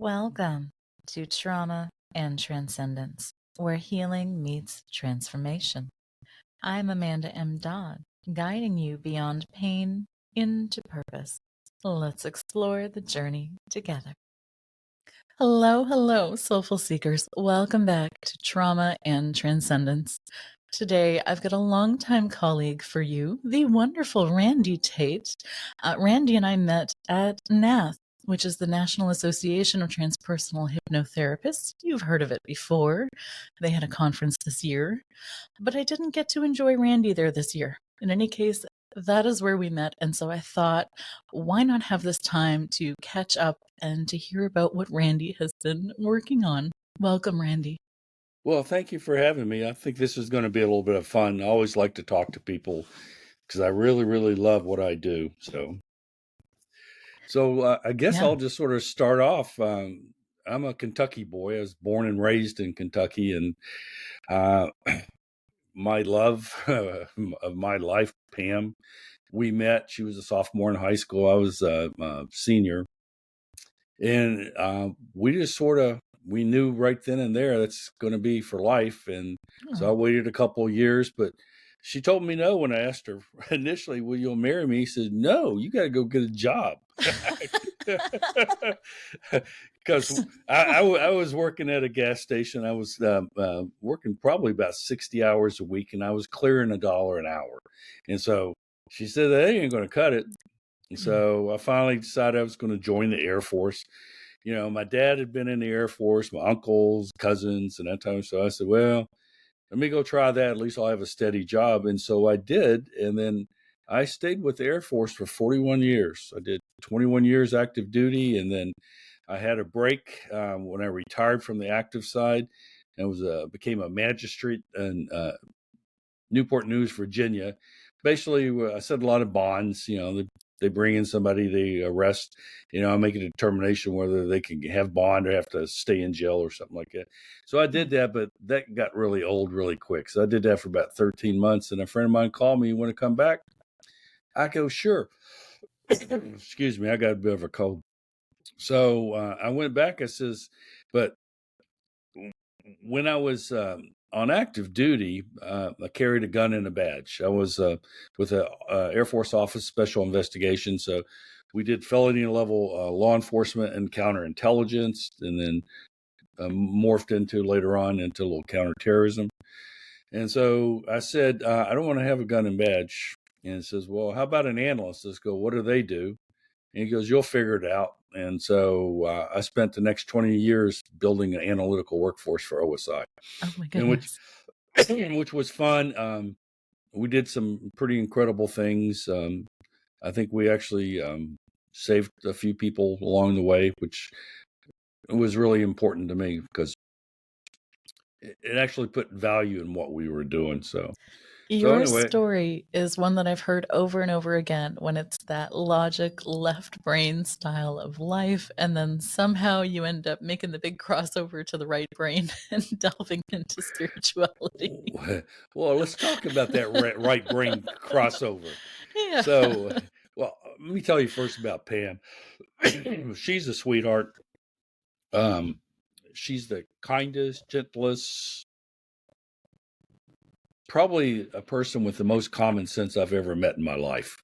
Welcome to Trauma and Transcendence, where healing meets transformation. I'm Amanda M. Dodd, guiding you beyond pain into purpose. Let's explore the journey together. Hello, soulful seekers. Welcome back to Trauma and Transcendence. Today, I've got a longtime colleague for you, the wonderful Randy Tate. Randy and I met at NATH, which is the National Association of Transpersonal Hypnotherapists. You've heard of it before. They had a conference this year, but I didn't get to enjoy Randy there this year. In any case, that is where we met. And so I thought, why not have this time to catch up and to hear about what Randy has been working on? Welcome, Randy. Well, thank you for having me. I think this is going to be a little bit of fun. I always like to talk to people because I really, really love what I do. So I guess I'll just sort of start off. I'm a Kentucky boy. I was born and raised in Kentucky, and my love of my life, Pam, we met. She was a sophomore in high school. I was a senior, and we just sort of we knew right then and there that's going to be for life. And so I waited a couple of years, but she told me no when I asked her initially, will you marry me? He said, no, you got to go get a job. Because I was working at a gas station. I was working probably about 60 hours a week, and I was clearing $1 an hour. And so she said, that ain't going to cut it. And so I finally decided I was going to join the Air Force. You know, my dad had been in the Air Force, my uncles, cousins, and that time. So I said, well, let me go try that. At least I'll have a steady job. And so I did. And then I stayed with the Air Force for 41 years. I did 21 years active duty. And then I had a break when I retired from the active side and became a magistrate in Newport News, Virginia. Basically, I set a lot of bonds. You know, they bring in somebody, they arrest, I make a determination whether they can have bond or have to stay in jail or something like that. So I did that, but that got really old really quick. So I did that for about 13 months. And a friend of mine called me, you want to come back? I go, sure. Excuse me, I got a bit of a cold. So I went back. I says, but when I was on active duty, I carried a gun and a badge. I was with the Air Force Office Special Investigations. So we did felony level law enforcement and counterintelligence, and then morphed into later on into a little counterterrorism. And so I said, I don't want to have a gun and badge. And it says, well, how about an analyst? Let's go, what do they do? And he goes, you'll figure it out. And so I spent the next 20 years building an analytical workforce for OSI. Oh my goodness. Which was fun. We did some pretty incredible things. I think we actually saved a few people along the way, which was really important to me because it actually put value in what we were doing. Your story is one that I've heard over and over again when it's that logic left brain style of life, and then somehow you end up making the big crossover to the right brain and delving into spirituality. Well, let's talk about that right brain crossover. Yeah. So, well, let me tell you first about Pam. She's a sweetheart. She's the kindest, gentlest, probably a person with the most common sense I've ever met in my life.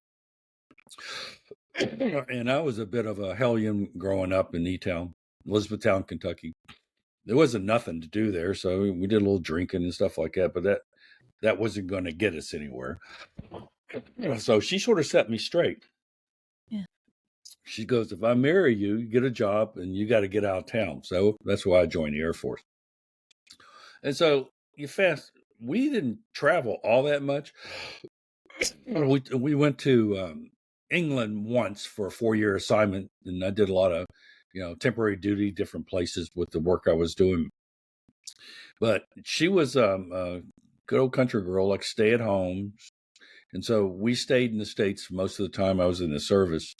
And I was a bit of a hellion growing up in E-Town, Elizabethtown, Kentucky. There wasn't nothing to do there, so we did a little drinking and stuff like that, but that wasn't going to get us anywhere. So she sort of set me straight. Yeah. She goes, if I marry you, you get a job and you got to get out of town. So that's why I joined the Air Force. And so we didn't travel all that much. We went to England once for a 4-year assignment, and I did a lot of, temporary duty, different places with the work I was doing. But she was a good old country girl, like stay at home. And so we stayed in the States most of the time I was in the service.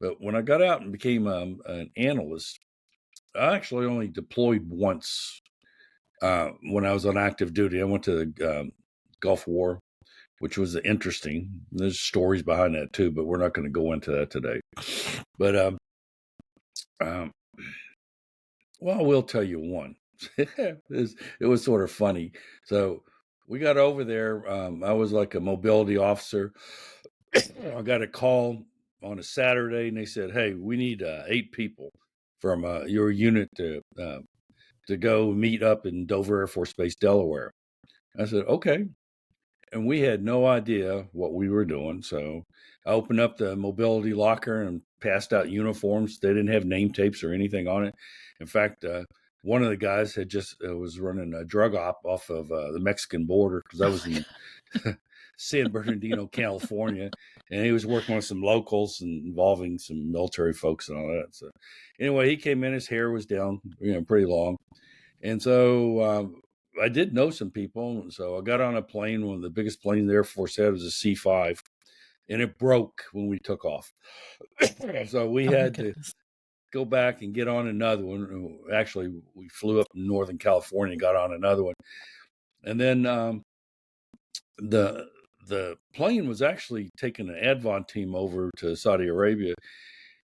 But when I got out and became an analyst, I actually only deployed once when I was on active duty. I went to the Gulf War, which was interesting. There's stories behind that too, but we're not going to go into that today. But Well, I will tell you one. It was sort of funny. So we got over there. I was like a mobility officer. I got a call on a Saturday, and they said, "Hey, we need 8 people from your unit to go meet up in Dover Air Force Base, Delaware." I said, "Okay." And we had no idea what we were doing. So I opened up the mobility locker and passed out uniforms. They didn't have name tapes or anything on it. In fact, one of the guys had just was running a drug op off of the Mexican border, because I was in San Bernardino, California, and he was working with some locals and involving some military folks and all that. So anyway, he came in, his hair was down, pretty long. And so I did know some people. So I got on a plane. One of the biggest planes the Air Force had was a C-5, and it broke when we took off. So we had to go back and get on another one. Actually, we flew up in Northern California and got on another one. And then the plane was actually taking an Advon team over to Saudi Arabia.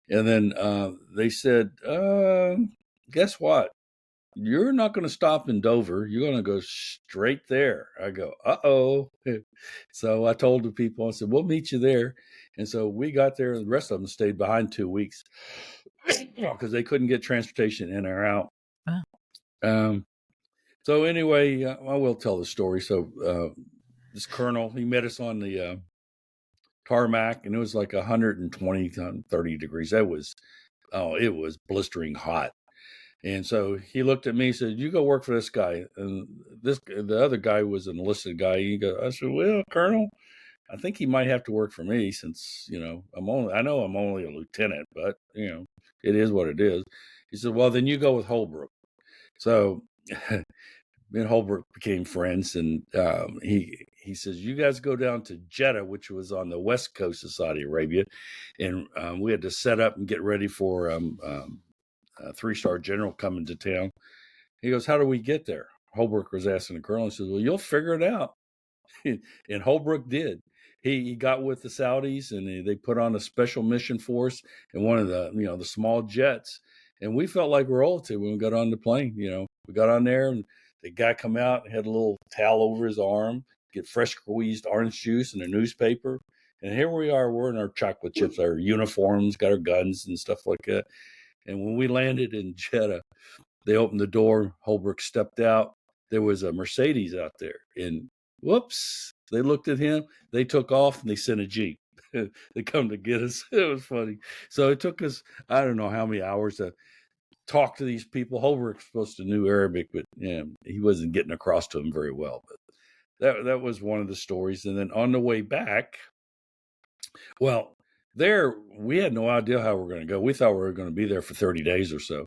And then they said, guess what? You're not going to stop in Dover. You're going to go straight there. I go, uh-oh. So I told the people, I said, we'll meet you there. And so we got there, and the rest of them stayed behind 2 weeks because they couldn't get transportation in or out. Wow. So anyway, I will tell the story. So this colonel, he met us on the tarmac, and it was like 120, 30 degrees. It was blistering hot. And so he looked at me and said, "You go work for this guy." And the other guy was an enlisted guy. I said, "Well, Colonel, I think he might have to work for me, since, I know I'm only a lieutenant, but it is what it is." He said, "Well, then you go with Holbrook." So me and Holbrook became friends, and he says, "You guys go down to Jeddah," which was on the west coast of Saudi Arabia, and we had to set up and get ready for a 3-star general coming to town. He goes, "How do we get there?" Holbrook was asking the colonel. He says, "Well, you'll figure it out." And Holbrook did. He got with the Saudis, and they put on a special mission force and one of the small jets. And we felt like royalty when we got on the plane. We got on there, and the guy come out and had a little towel over his arm, get fresh squeezed orange juice and a newspaper. And here we are, we're in our chocolate chips, our uniforms, got our guns and stuff like that. And when we landed in Jeddah, they opened the door. Holbrook stepped out. There was a Mercedes out there. And whoops, they looked at him. They took off, and they sent a Jeep. They come to get us. It was funny. So it took us, I don't know how many hours to talk to these people. Holbrook's supposed to know Arabic, but he wasn't getting across to them very well. But that was one of the stories. And then on the way back, well, there, we had no idea how we were going to go. We thought we were going to be there for 30 days or so.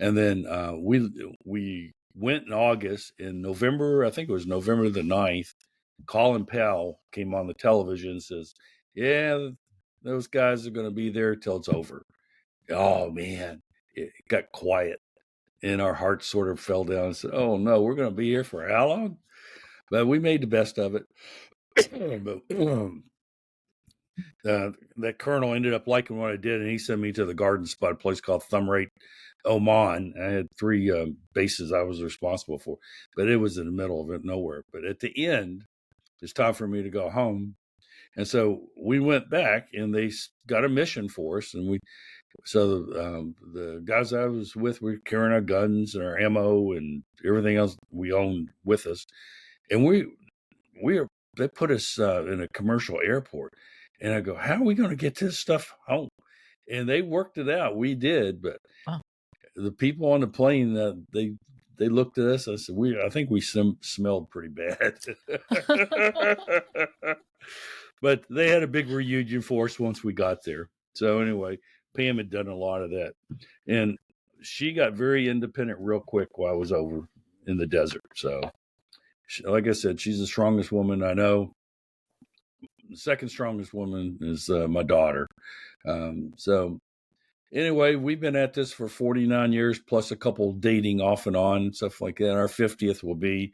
And then we went in August. In November, I think it was November the 9th, Colin Powell came on the television and says, "Yeah, those guys are going to be there till it's over." Oh, man, it got quiet. And our hearts sort of fell down and said, "Oh, no, we're going to be here for how long?" But we made the best of it. But that colonel ended up liking what I did, and he sent me to the garden spot, a place called Thumrate, Oman. I had 3 bases I was responsible for, but it was in the middle of it, nowhere. But at the end, it's time for me to go home. And so we went back, and they got a mission for us. And the guys I was with were carrying our guns and our ammo and everything else we owned with us. And they put us in a commercial airport. And I go, "How are we going to get this stuff home?" And they worked it out. We did, but the people on the plane, they looked at us. I said, I think we smelled pretty bad. But they had a big reunion for us once we got there. So anyway, Pam had done a lot of that. And she got very independent real quick while I was over in the desert. So like I said, she's the strongest woman I know. The second strongest woman is my daughter. So anyway, we've been at this for 49 years, plus a couple dating off and on and stuff like that. Our 50th will be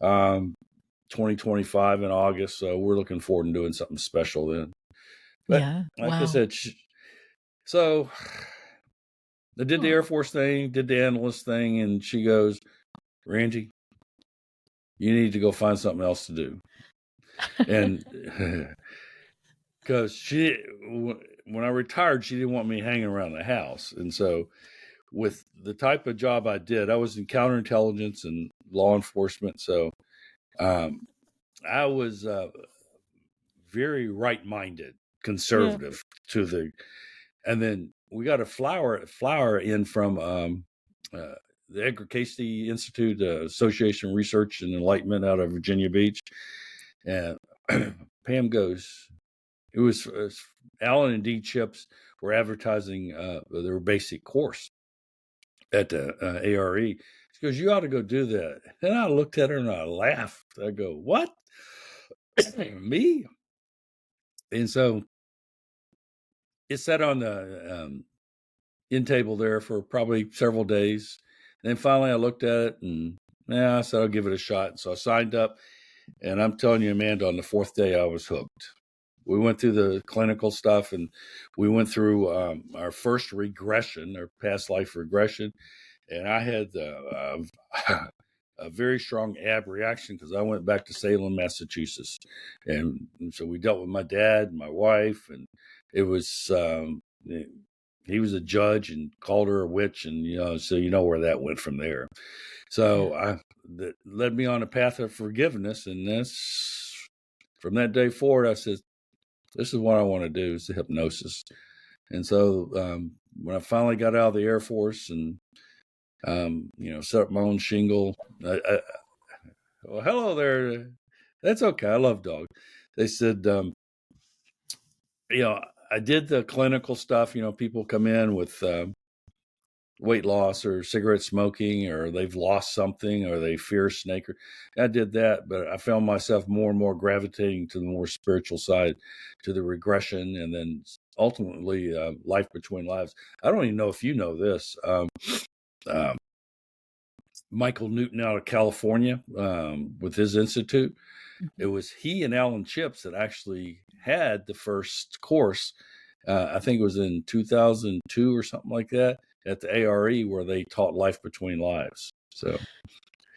2025 in August. So we're looking forward to doing something special then. But like I said, so I did the Air Force thing, did the analyst thing, and she goes, Randy, you need to go find something else to do. And because when I retired, she didn't want me hanging around the house. And so with the type of job I did, I was in counterintelligence and law enforcement. So I was very right-minded, conservative and then we got a flower in from the Edgar Cayce Institute, Association of Research and Enlightenment out of Virginia Beach. And Pam goes, it was Alan and Dee Chips were advertising their basic course at the ARE. She goes, you ought to go do that. And I looked at her and I laughed. I go, what? Me? And so it sat on the end table there for probably several days. And then finally I looked at it and I said, I'll give it a shot. So I signed up, and I'm telling you, Amanda, on the fourth day I was hooked. We went through the clinical stuff, and we went through our first regression, our past life regression. And I had a very strong ab reaction because I went back to Salem, Massachusetts. And so we dealt with my dad and my wife, and it was, he was a judge and called her a witch. And, so you know where that went from there. So that led me on a path of forgiveness. And that's from that day forward, I said, this is what I want to do, is the hypnosis. And so when I finally got out of the Air Force and, set up my own shingle, well, hello there. That's okay. I love dogs. They said, I did the clinical stuff. People come in with weight loss or cigarette smoking, or they've lost something, or they fear a snake. I did that, but I found myself more and more gravitating to the more spiritual side, to the regression, and then ultimately life between lives. I don't even know if you know this. Michael Newton out of California with his institute. It was he and Alan Chips that actually had the first course. I think it was in 2002 or something like that at the ARE, where they taught life between lives. So,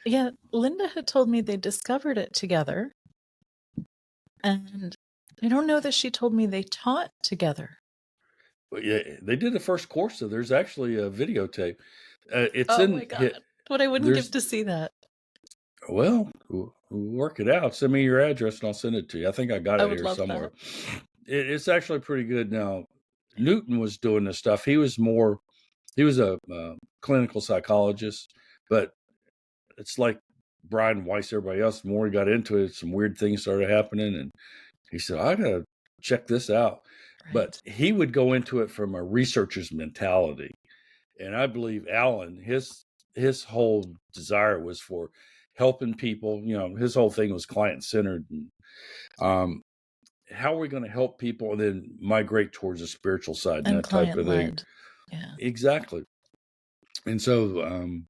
yeah, Linda had told me they discovered it together. And I don't know that she told me they taught together. But yeah, they did the first course. So there's actually a videotape. It's oh my God. But I wouldn't give to see that. Well, we'll work it out. Send me your address and I'll send it to you. I think I got it here somewhere. It's actually pretty good. Now, Newton was doing this stuff. He was a clinical psychologist, but it's like Brian Weiss, everybody else. The more he got into it, some weird things started happening. And he said, I got to check this out. Right. But he would go into it from a researcher's mentality. And I believe Alan, his whole desire was for helping people. His whole thing was client-centered. And, how are we going to help people and then migrate towards the spiritual side and that type of thing? Yeah, exactly. And so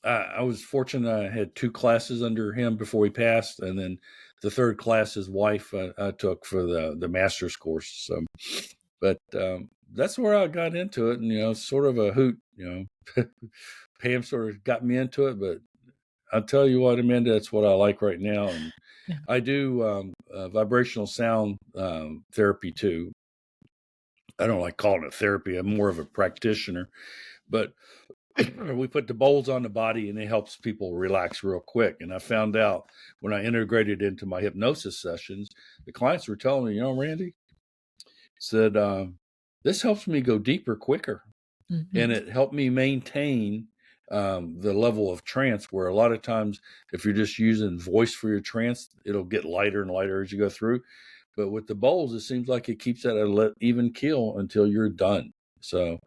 I was fortunate. I had 2 classes under him before he passed, and then the third class his wife I took for the master's course. So, but that's where I got into it, and sort of a hoot. Pam sort of got me into it, but I'll tell you what, Amanda, that's what I like right now. And I do vibrational sound therapy too. I don't like calling it therapy. I'm more of a practitioner, but we put the bowls on the body and it helps people relax real quick. And I found out when I integrated into my hypnosis sessions, the clients were telling me, Randy said, this helps me go deeper quicker. Mm-hmm. And it helped me maintain the level of trance, where a lot of times if you're just using voice for your trance, it'll get lighter and lighter as you go through. But with the bowls, it seems like it keeps that at an even keel until you're done. So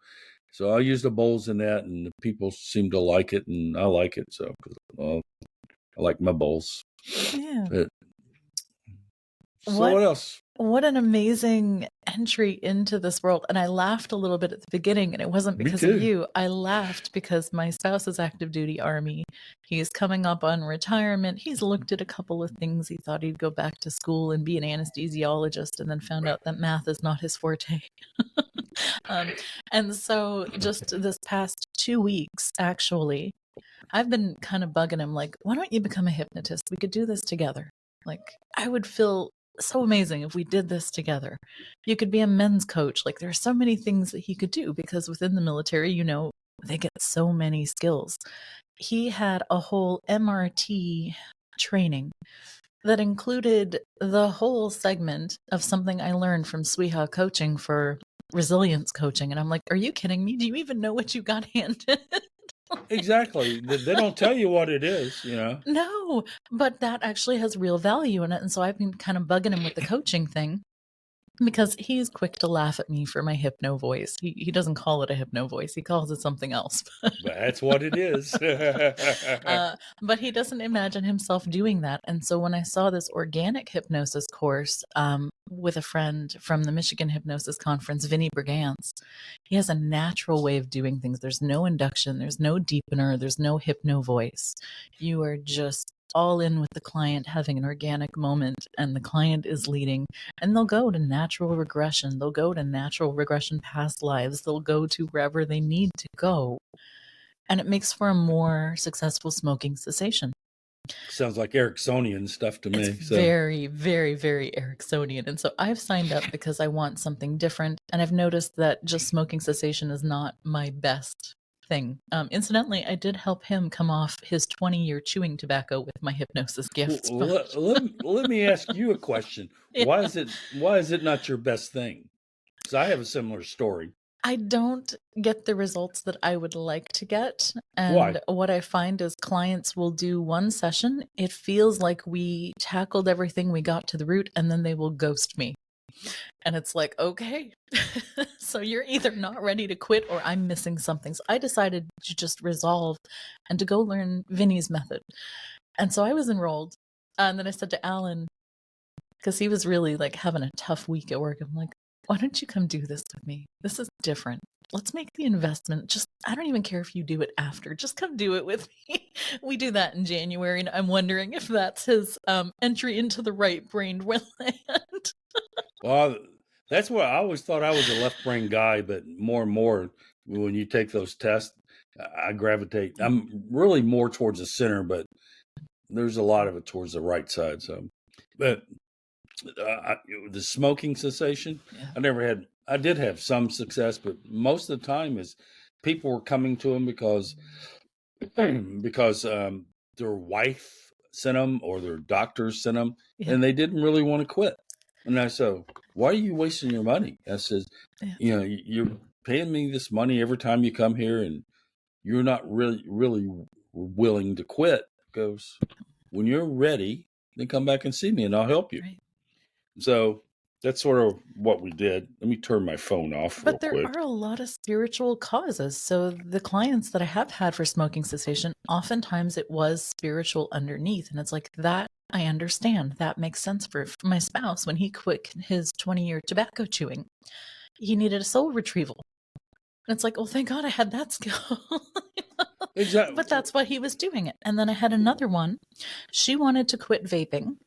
I use the bowls in that, and the people seem to like it, and I like it. So I like my bowls. Yeah. So what else? What an amazing entry into this world. And I laughed a little bit at the beginning, and it wasn't because of you. I laughed because my spouse is active duty Army. He's coming up on retirement. He's looked at a couple of things. He thought he'd go back to school and be an anesthesiologist, and then found out that math is not his forte. And so just this past 2 weeks, actually, I've been kind of bugging him, like, why don't you become a hypnotist? We could do this together. Like, I would feel so amazing if we did this together. You could be a men's coach. Like, there are so many things that he could do because within the military, they get so many skills. He had a whole MRT training that included the whole segment of something I learned from Sweha coaching for resilience coaching. And I'm like, are you kidding me? Do you even know what you got handed? Exactly. They don't tell you what it is, No, but that actually has real value in it. And so I've been kind of bugging him with the coaching thing because he's quick to laugh at me for my hypno voice. He doesn't call it a hypno voice. He calls it something else. That's what it is. But he doesn't imagine himself doing that. And so when I saw this organic hypnosis course with a friend from the Michigan Hypnosis Conference, Vinny Brigance, he has a natural way of doing things. There's no induction, there's no deepener, there's no hypno voice. You are just all in with the client having an organic moment, and the client is leading, and they'll go to natural regression. They'll go to natural regression past lives. They'll go to wherever they need to go. And it makes for a more successful smoking cessation. Sounds like Ericksonian stuff to me. It's very, very, very Ericksonian. And so I've signed up because I want something different. And I've noticed that just smoking cessation is not my best thing. Incidentally, I did help him come off his 20-year chewing tobacco with my hypnosis gifts. Let me ask you a question. Yeah. Why is it not your best thing? Because I have a similar story. I don't get the results that I would like to get. And Why? What I find is clients will do one session. It feels like we tackled everything, we got to the root, and then they will ghost me. And it's like, okay, so you're either not ready to quit or I'm missing something. So I decided to just resolve and to go learn Vinny's method. And so I was enrolled. And then I said to Alan, because he was really like having a tough week at work, I'm like, why don't you come do this with me? This is different. Let's make the investment. I don't even care if you do it after. Just come do it with me. We do that in January, and I'm wondering if that's his entry into the right-brained land. Well, that's what I always thought. I was a left-brain guy, but more and more when you take those tests, I gravitate. I'm really more towards the center, but there's a lot of it towards the right side. So, but the smoking cessation, yeah. I did have some success, but most of the time is people were coming to them because their wife sent them or their doctors sent them, yeah. And they didn't really want to quit. And I said, why are you wasting your money? I says, yeah. You're paying me this money every time you come here, and you're not really willing to quit. Because when you're ready, then come back and see me, and I'll help you. Right. So that's sort of what we did. Let me turn my phone off real quick. But there are a lot of spiritual causes. So the clients that I have had for smoking cessation, oftentimes it was spiritual underneath. And it's like, that I understand. That makes sense for my spouse. When he quit his 20-year tobacco chewing, he needed a soul retrieval. And it's like, oh, thank God I had that skill. Exactly. But that's why he was doing it. And then I had another one. She wanted to quit vaping.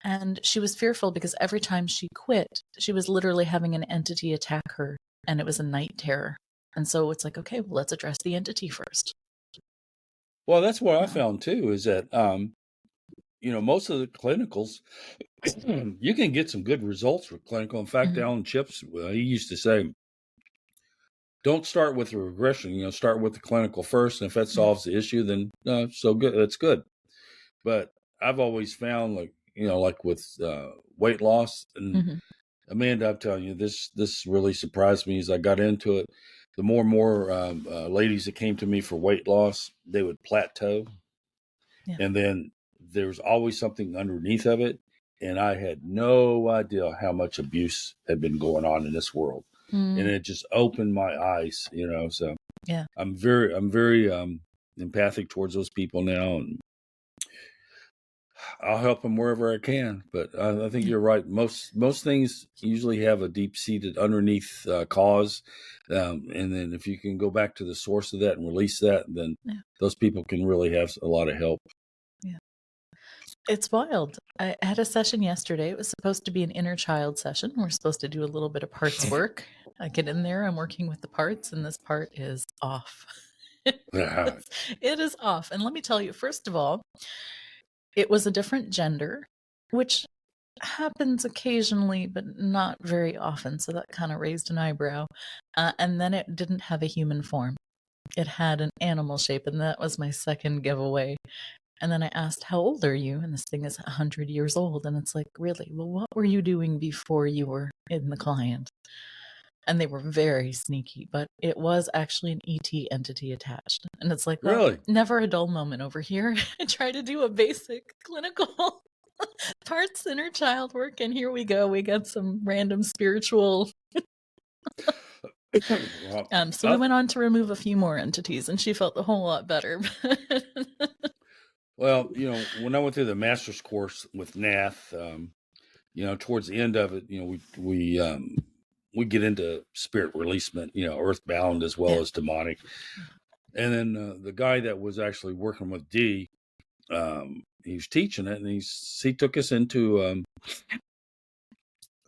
And she was fearful because every time she quit, she was literally having an entity attack her, and it was a night terror. And so it's like, okay, well, let's address the entity first. Well, that's what I found too, is that, most of the clinicals, you can get some good results with clinical. In fact, Alan Chips, he used to say, don't start with the regression, start with the clinical first. And if that solves the issue, then so good, that's good. But I've always found like with weight loss, and Amanda, I'm telling you, this really surprised me as I got into it. The more and more ladies that came to me for weight loss, they would plateau, and then there's always something underneath of it, and I had no idea how much abuse had been going on in this world, and it just opened my eyes, So yeah, I'm very empathic towards those people now, and I'll help them wherever I can. But I think you're right. Most things usually have a deep-seated underneath cause. And then if you can go back to the source of that and release that, then those people can really have a lot of help. Yeah. It's wild. I had a session yesterday. It was supposed to be an inner child session. We're supposed to do a little bit of parts work. I get in there, I'm working with the parts, and this part is off. Yeah. It is off. And let me tell you, first of all, it was a different gender, which happens occasionally, but not very often. So that kind of raised an eyebrow. And then it didn't have a human form. It had an animal shape, and that was my second giveaway. And then I asked, how old are you? And this thing is 100 years old. And it's like, really? Well, what were you doing before you were in the client? And they were very sneaky, but it was actually an ET entity attached. And it's like, well, Really? never a dull moment over here. I try to do a basic clinical parts inner child work, and here we go. We got some random spiritual. So we went on to remove a few more entities, and she felt a whole lot better. Well, when I went through the master's course with Nath, towards the end of it, we get into spirit releasement, earthbound as well as demonic. And then the guy that was actually working with Dee, he was teaching it, and he took us into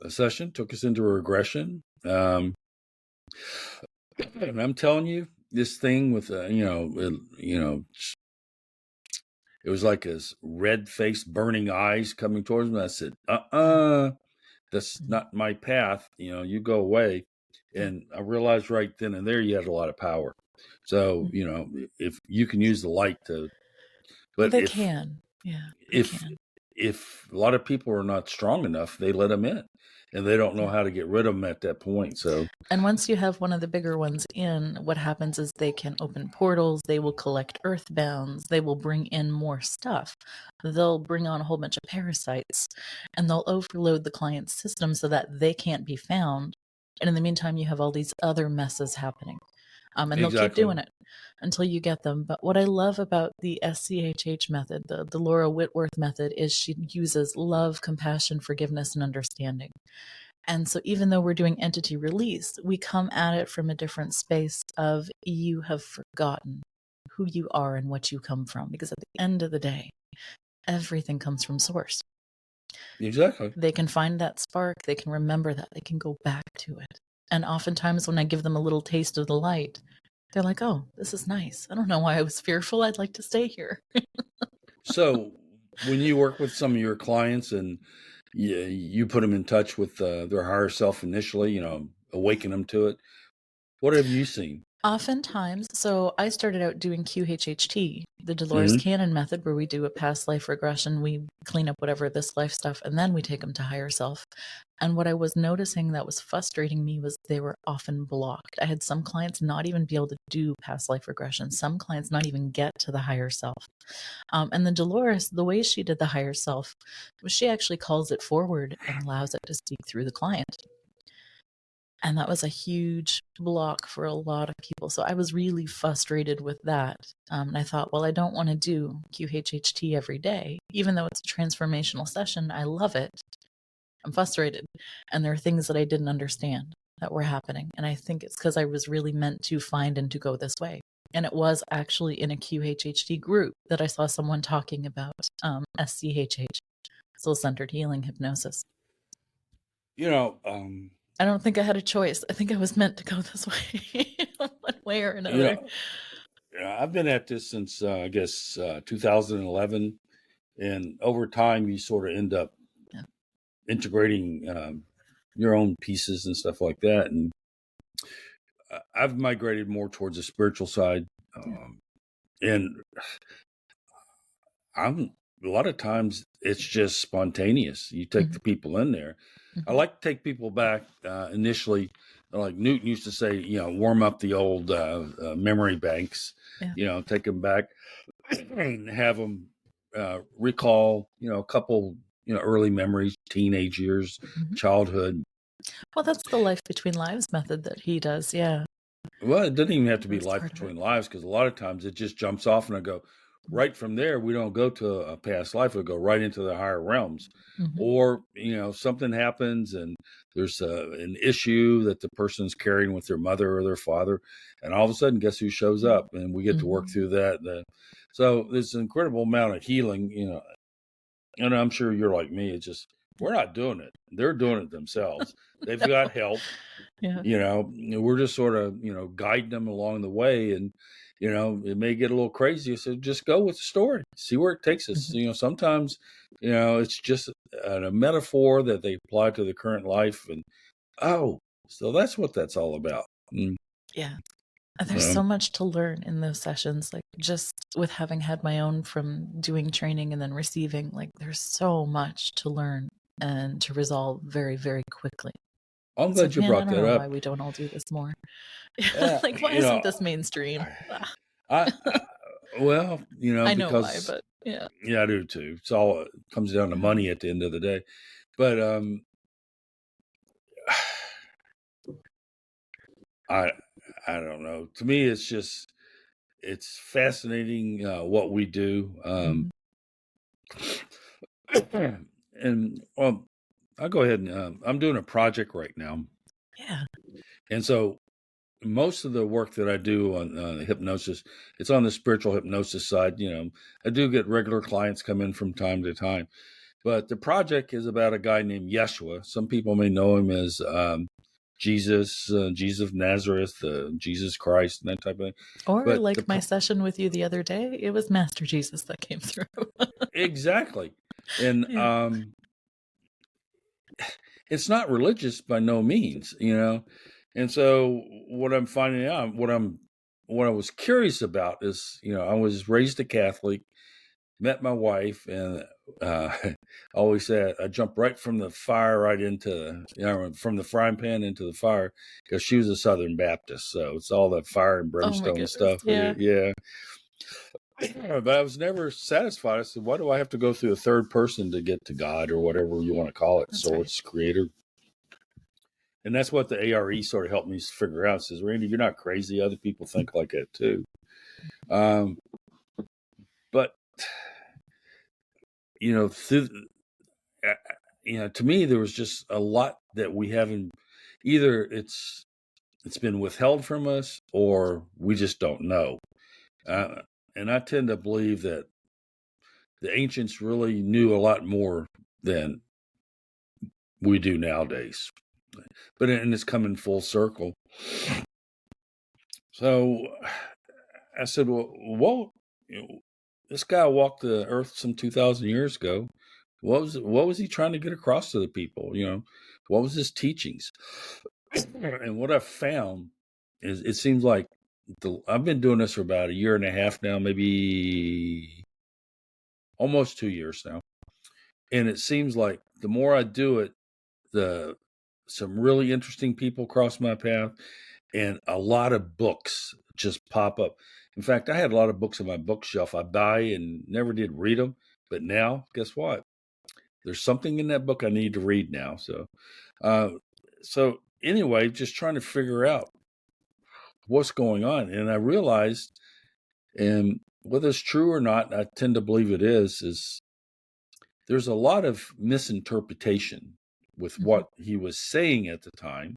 a session, took us into a regression. And I'm telling you, this thing with, it was like his red-faced, burning eyes coming towards me. I said, that's not my path. You go away. And I realized right then and there you had a lot of power. So, if you can use the light to, but they can. Yeah. If a lot of people are not strong enough, they let them in. And they don't know how to get rid of them at that point. So, and once you have one of the bigger ones in, what happens is they can open portals. They will collect earthbounds. They will bring in more stuff. They'll bring on a whole bunch of parasites, and they'll overload the client's system so that they can't be found. And in the meantime, you have all these other messes happening. And they'll keep doing it until you get them. But what I love about the SCHH method, the Laura Whitworth method, is she uses love, compassion, forgiveness, and understanding. And so even though we're doing entity release, we come at it from a different space of you have forgotten who you are and what you come from. Because at the end of the day, everything comes from source. Exactly. They can find that spark. They can remember that. They can go back to it. And oftentimes when I give them a little taste of the light, they're like, oh, this is nice. I don't know why I was fearful. I'd like to stay here. So when you work with some of your clients and you put them in touch with their higher self initially, awaken them to it, what have you seen? Oftentimes, so I started out doing QHHT, the Dolores Cannon method, where we do a past life regression. We clean up whatever this life stuff, and then we take them to higher self. And what I was noticing that was frustrating me was they were often blocked. I had some clients not even be able to do past life regression. Some clients not even get to the higher self. And the Dolores, the way she did the higher self, was she actually calls it forward and allows it to speak through the client. And that was a huge block for a lot of people. So I was really frustrated with that. And I thought, well, I don't want to do QHHT every day. Even though it's a transformational session, I love it. I'm frustrated. And there are things that I didn't understand that were happening. And I think it's because I was really meant to find and to go this way. And it was actually in a QHHT group that I saw someone talking about SCHH, soul-centered healing hypnosis. I don't think I had a choice. I think I was meant to go this way, one way or another. I've been at this since, 2011. And over time, you sort of end up integrating your own pieces and stuff like that. And I've migrated more towards the spiritual side. And a lot of times it's just spontaneous. You take the people in there. I like to take people back initially, like Newton used to say, warm up the old memory banks, take them back and have them recall, a couple, early memories, teenage years, childhood. Well, that's the life between lives method that he does. Yeah. Well, it doesn't even have to be life between lives, because a lot of times it just jumps off and I go, right from there, we don't go to a past life. We go right into the higher realms. Or, something happens and there's an issue that the person's carrying with their mother or their father. And all of a sudden, guess who shows up? And we get to work through that. So there's an incredible amount of healing, and I'm sure you're like me. It's just, we're not doing it. They're doing it themselves. They've got help. Yeah. We're just sort of, guiding them along the way. And, it may get a little crazy. So just go with the story, see where it takes us. Sometimes, it's just a metaphor that they apply to the current life. And, so that's what that's all about. Yeah. There's so much to learn in those sessions, like just with having had my own from doing training and then receiving, like there's so much to learn and to resolve very, very quickly. I'm It's glad like, you man, brought I don't that know up. why we don't all do this more. Yeah, Like, why isn't this mainstream? Well, I know why, because but yeah. yeah, I do too. It's all, it comes down to money at the end of the day. But I don't know. To me, it's fascinating what we do. And I'll go ahead and I'm doing a project right now. Yeah. And so most of the work that I do on hypnosis, it's on the spiritual hypnosis side. I do get regular clients come in from time to time, but the project is about a guy named Yeshua. Some people may know him as Jesus of Nazareth, Jesus Christ, and that type of thing. Or But like my session with you the other day, it was Master Jesus that came through. Exactly. And it's not religious by no means, And so what I'm finding out, what I was curious about is, I was raised a Catholic, met my wife, and I always said I jumped right from the fire right into, from the frying pan into the fire, because she was a Southern Baptist. So it's all that fire and brimstone stuff. Yeah. But I was never satisfied. I said, why do I have to go through a third person to get to God, or whatever you want to call it, source, creator? And that's what the ARE sort of helped me figure out. It says, Randy, you're not crazy. Other people think like that too. But to me, there was just a lot that we haven't. Either it's been withheld from us, or we just don't know. And I tend to believe that the ancients really knew a lot more than we do nowadays. But it's coming full circle. So I said, well, this guy walked the earth some 2,000 years ago. What was he trying to get across to the people? What was his teachings? And what I found is, it seems like I've been doing this for about a year and a half now, maybe almost 2 years now. And it seems like the more I do it, some really interesting people cross my path, and a lot of books just pop up. In fact, I had a lot of books on my bookshelf I buy and never did read them. But now, guess what? There's something in that book I need to read now. So anyway, just trying to figure out what's going on. And I realized, and whether it's true or not, I tend to believe it is there's a lot of misinterpretation with what he was saying at the time,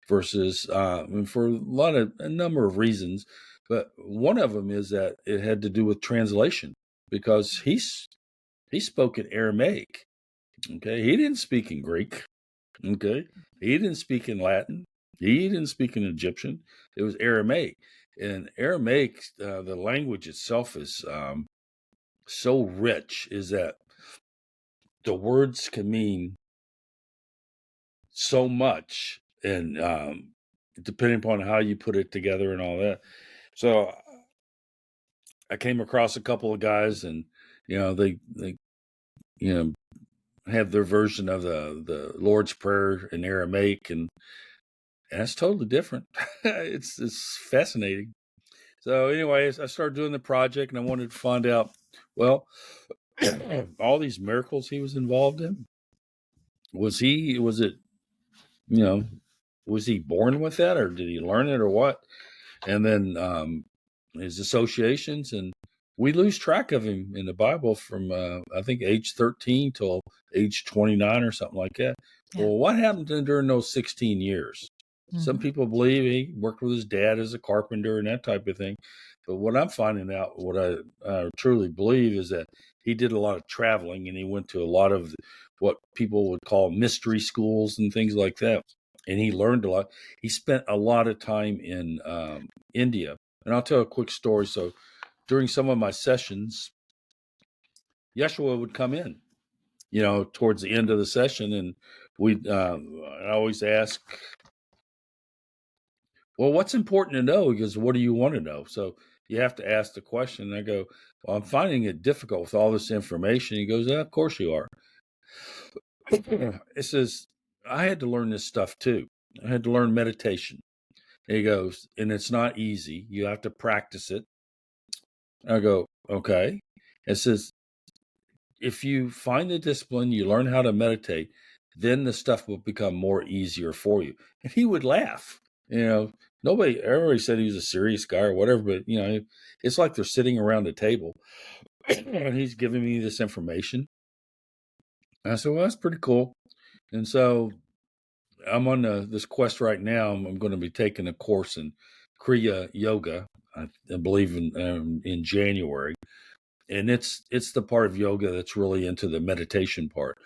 versus for a number of reasons. But one of them is that it had to do with translation, because he spoke in Aramaic. Okay. He didn't speak in Greek. Okay. He didn't speak in Latin. He didn't speak in Egyptian. It was Aramaic. And Aramaic, the language itself is so rich, is that the words can mean so much, and depending upon how you put it together and all that. So I came across a couple of guys, and they have their version of the Lord's Prayer in Aramaic, and that's totally different. It's fascinating. So anyways, I started doing the project, and I wanted to find out, well, all these miracles he was involved in, was he born with that, or did he learn it, or what? And then his associations, and we lose track of him in the Bible from I think age 13 till age 29 or something like that. Yeah. Well, what happened during those 16 years? Some people believe he worked with his dad as a carpenter and that type of thing. But what I'm finding out, what I truly believe, is that he did a lot of traveling, and he went to a lot of what people would call mystery schools and things like that. And he learned a lot. He spent a lot of time in India. And I'll tell a quick story. So during some of my sessions, Yeshua would come in, towards the end of the session, and I always ask, well, what's important to know? He goes, what do you want to know? So you have to ask the question. And I go, well, I'm finding it difficult with all this information. He goes, of course you are. It says, I had to learn this stuff too. I had to learn meditation. And he goes, and it's not easy. You have to practice it. I go, okay. It says, if you find the discipline, you learn how to meditate, then the stuff will become more easier for you. And he would laugh. Everybody said he was a serious guy or whatever, but it's like they're sitting around a table and he's giving me this information. And I said, well, that's pretty cool. And so I'm on this quest right now. I'm going to be taking a course in Kriya Yoga, I believe in January. And it's the part of yoga that's really into the meditation part.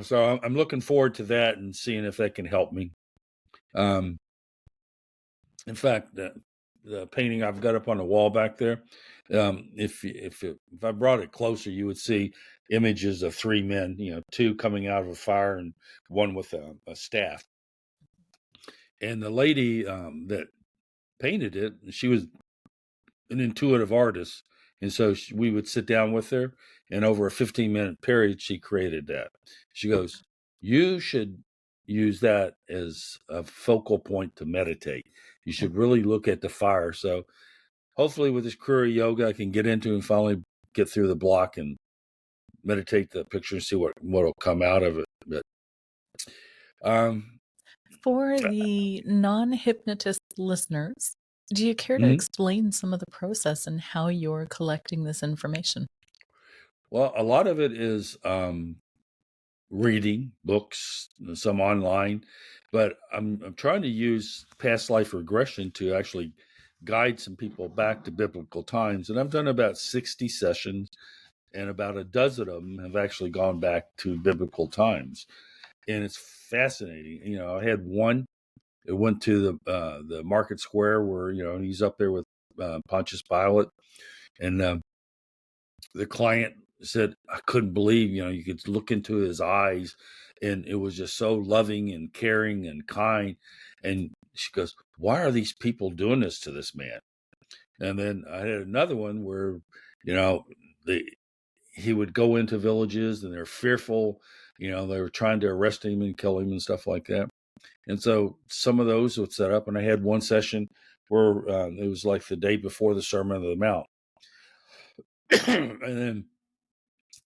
So I'm looking forward to that and seeing if that can help me. In fact, the painting I've got up on the wall back there, if I brought it closer, you would see images of three men, two coming out of a fire and one with a staff. And the lady that painted it, she was an intuitive artist. And so we would sit down with her, and over a 15-minute period, she created that. She goes, you should use that as a focal point to meditate. You should really look at the fire. So hopefully with this Kriya Yoga, I can get into and finally get through the block and meditate the picture and see what'll come out of it. But for the non-hypnotist listeners, do you care to explain some of the process and how you're collecting this information? Well, a lot of it is reading books, some online, but I'm trying to use past life regression to actually guide some people back to biblical times. And I've done about 60 sessions, and about a dozen of them have actually gone back to biblical times. And it's fascinating. I had one. It went to the market square where he's up there with Pontius Pilate, and the client said, I couldn't believe, you could look into his eyes, and it was just so loving and caring and kind. And she goes, why are these people doing this to this man? And then I had another one where, he would go into villages and they're fearful, they were trying to arrest him and kill him and stuff like that. And so some of those would set up, and I had one session where it was like the day before the Sermon on the Mount. And then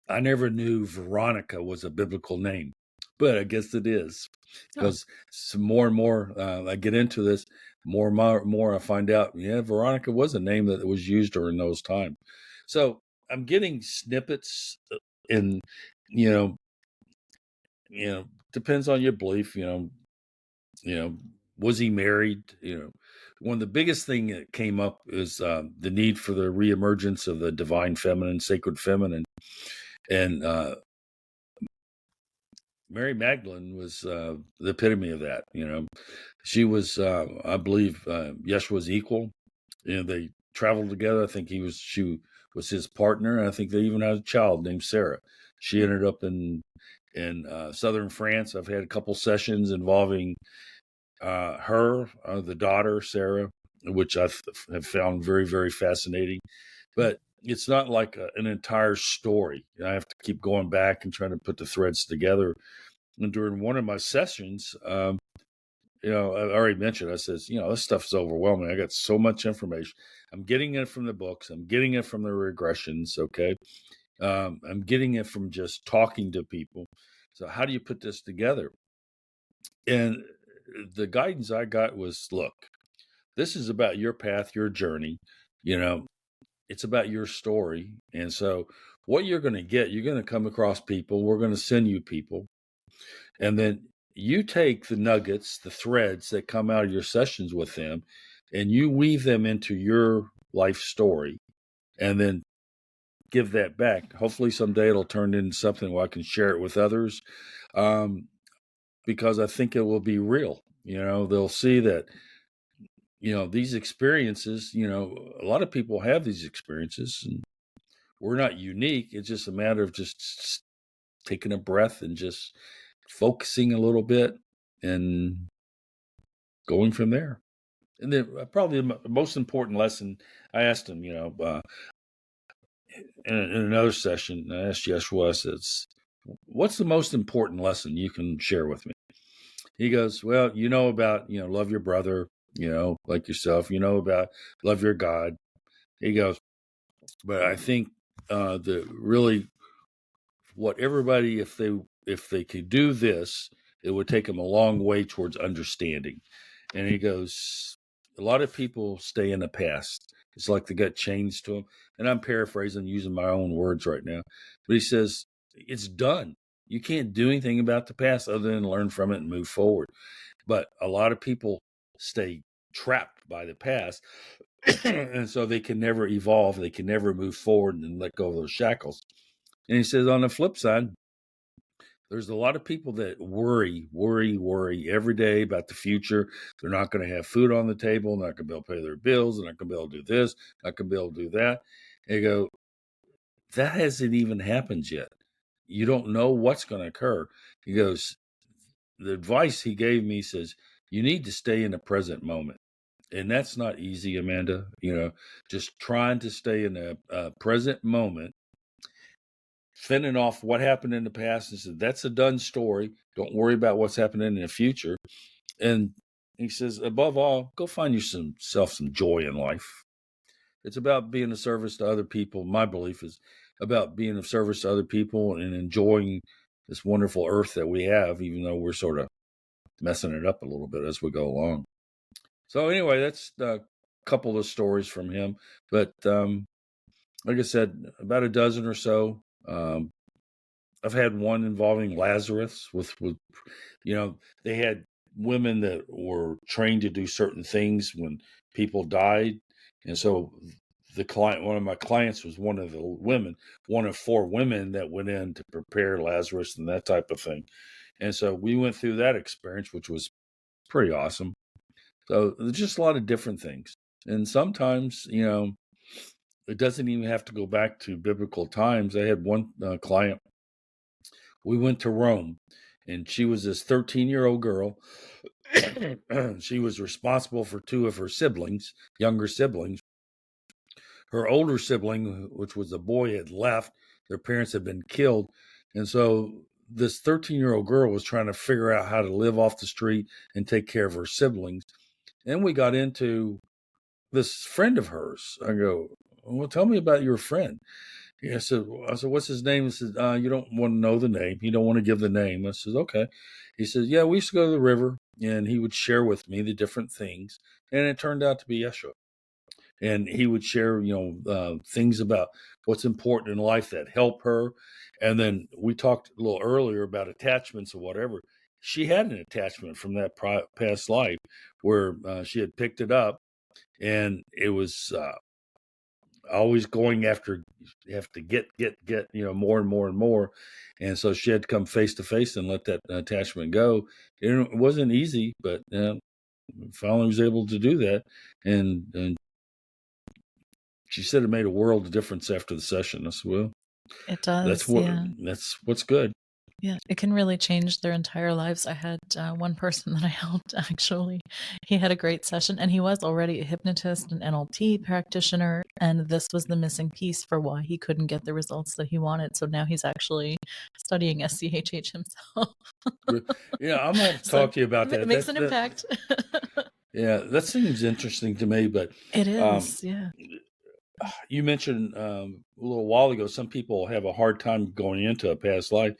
I never knew Veronica was a biblical name, but I guess it is, because more and more I get into this, more and more I find out, Veronica was a name that was used during those times. So I'm getting snippets, and depends on your belief. Was he married? One of the biggest thing that came up is the need for the reemergence of the divine feminine, sacred feminine. And Mary Magdalene was the epitome of that. She was, I believe, Yeshua's equal. They traveled together. I think she was his partner, and I think they even had a child named Sarah. She ended up in southern France. I've had a couple sessions involving her, the daughter Sarah, which I have found very, very fascinating. But it's not like an entire story. I have to keep going back and trying to put the threads together. And during one of my sessions, I already mentioned, I says, this stuff is overwhelming. I got so much information. I'm getting it from the books. I'm getting it from the regressions. Okay. I'm getting it from just talking to people. So how do you put this together? And the guidance I got was, look, this is about your path, your journey. It's about your story. And so what you're going to get, you're going to come across people. We're going to send you people. And then you take the nuggets, the threads that come out of your sessions with them, and you weave them into your life story and then give that back. Hopefully someday it'll turn into something where I can share it with others, because I think it will be real. They'll see that, these experiences, a lot of people have these experiences and we're not unique. It's just a matter of just taking a breath and just focusing a little bit and going from there. And then probably the most important lesson I asked him, in another session, I asked Yeshua, I says, what's the most important lesson you can share with me? He goes, well, about, love your brother, like yourself, about love your God. He goes, but I think the really what everybody, if they could do this, it would take them a long way towards understanding. And he goes, a lot of people stay in the past. It's like they got chains to them. And I'm paraphrasing, using my own words right now. But he says, it's done. You can't do anything about the past other than learn from it and move forward. But a lot of people stay trapped by the past. And so they can never evolve. They can never move forward and let go of those shackles. And he says, on the flip side, there's a lot of people that worry every day about the future. They're not going to have food on the table, not going to be able to pay their bills, they're not going to be able to do this, not going to be able to do that. And you go, that hasn't even happened yet. You don't know what's going to occur. He goes, the advice he gave me says, you need to stay in the present moment. And that's not easy, Amanda. Just trying to stay in a present moment, fending off what happened in the past and said, that's a done story. Don't worry about what's happening in the future. And he says, above all, go find yourself some joy in life. It's about being of service to other people. My belief is about being of service to other people and enjoying this wonderful earth that we have, even though we're sort of messing it up a little bit as we go along. So anyway, that's a couple of stories from him. But like I said, about a dozen or so. I've had one involving Lazarus with they had women that were trained to do certain things when people died. And so one of my clients was one of the women, one of 4 women that went in to prepare Lazarus and that type of thing. And so we went through that experience, which was pretty awesome. So there's just a lot of different things. And sometimes, it doesn't even have to go back to biblical times. I had one client. We went to Rome, and she was this 13-year-old girl. She was responsible for 2 of her siblings, younger siblings. Her older sibling, which was a boy, had left. Their parents had been killed. And so this 13-year-old girl was trying to figure out how to live off the street and take care of her siblings. And we got into this friend of hers. I go, well, tell me about your friend. I said, what's his name? He said, you don't want to know the name. You don't want to give the name. I said, okay. He says, yeah, we used to go to the river, and he would share with me the different things. And it turned out to be Yeshua. And he would share, things about what's important in life that help her. And then we talked a little earlier about attachments or whatever. She had an attachment from that past life where she had picked it up, and it was always going after, you have to get, more and more and more. And so she had to come face to face and let that attachment go. It wasn't easy, but finally was able to do that. And she said it made a world of difference after the session. I said, well, it does. That's what's good. Yeah, it can really change their entire lives. I had one person that I helped, actually. He had a great session, and he was already a hypnotist, an NLP practitioner, and this was the missing piece for why he couldn't get the results that he wanted. So now he's actually studying SCHH himself. Yeah, I'm going to talk to you about that. It makes an impact. Yeah, that seems interesting to me, but it is, yeah. You mentioned a little while ago, some people have a hard time going into a past life.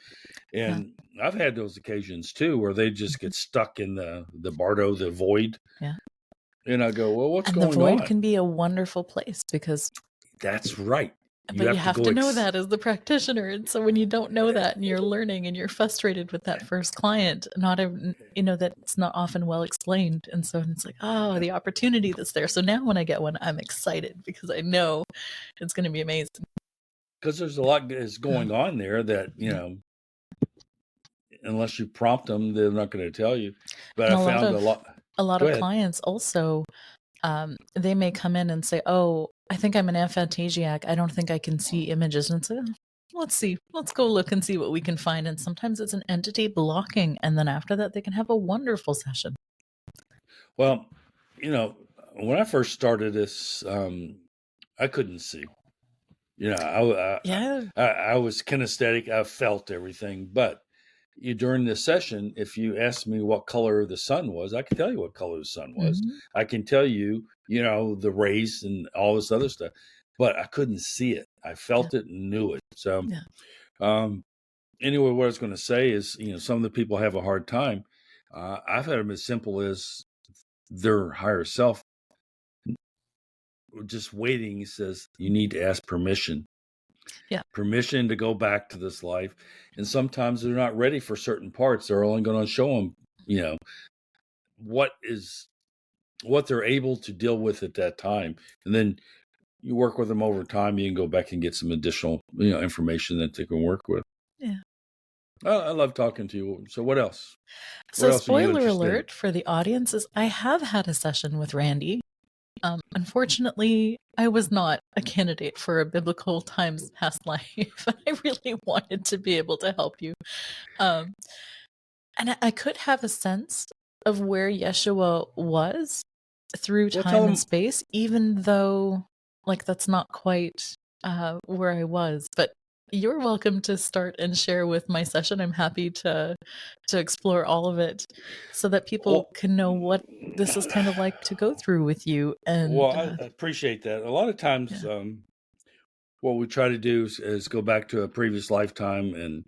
And I've had those occasions too, where they just get stuck in the bardo, the void. Yeah. And I go, well, what's going on? The void can be a wonderful place because that's right. But you have to have go to know that as the practitioner. And so when you don't know that and you're learning and you're frustrated with that first client, that's not often well explained. And so it's like, oh, the opportunity that's there. So now when I get one, I'm excited because I know it's going to be amazing. because there's a lot is going on there that, unless you prompt them, they're not going to tell you. But And I found a lot. A lot Go of ahead. clients also, they may come in and say, oh, I think I'm an aphantasiac. I don't think I can see images. And it's like, let's see. Let's go look and see what we can find. And sometimes it's an entity blocking. And then after that, they can have a wonderful session. Well, when I first started this, I couldn't see. I was kinesthetic. I felt everything. But during the session, if you asked me what color the sun was, I can tell you what color the sun was. Mm-hmm. I can tell you, the rays and all this other stuff. But I couldn't see it. I felt it and knew it. So, anyway, what I was going to say is, some of the people have a hard time. I've had them as simple as their higher self just waiting. Says you need to ask permission. Yeah. Permission to go back to this life. And sometimes they're not ready for certain parts. They're only going to show them, what they're able to deal with at that time. And then you work with them over time. You can go back and get some additional, information that they can work with. Yeah. I love talking to you. So what else? So spoiler alert for the audience is I have had a session with Randy. Unfortunately, I was not a candidate for a biblical times past life. I really wanted to be able to help you. And I could have a sense of where Yeshua was through time and space, even though that's not quite where I was. But you're welcome to start and share with my session. I'm happy to explore all of it so that people can know what this is kind of like to go through with you. And I appreciate that. A lot of times, what we try to do is go back to a previous lifetime, and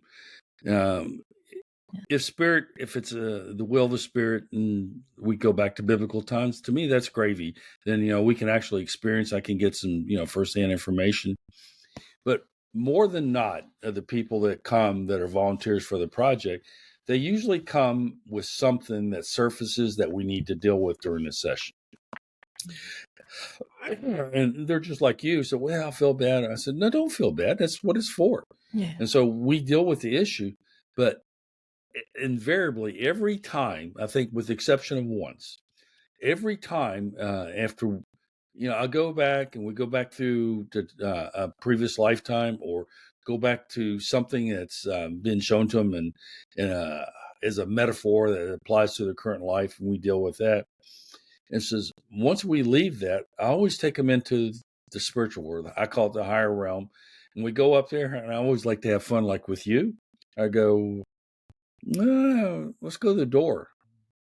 if it's the will of the Spirit, and we go back to biblical times, to me that's gravy. Then we can actually experience. I can get some firsthand information, but more than not, the people that come that are volunteers for the project, they usually come with something that surfaces that we need to deal with during the session. And they're just like you. So, well, I feel bad. I said, no, don't feel bad. That's what it's for. Yeah. And so we deal with the issue, but invariably, every time, I think with the exception of once, every time after, I go back and we go back through to a previous lifetime or go back to something that's been shown to them and as a metaphor that applies to their current life, and we deal with that. And says, once we leave that, I always take them into the spiritual world. I call it the higher realm. And we go up there, and I always like to have fun, like with you. I go, let's go to the door.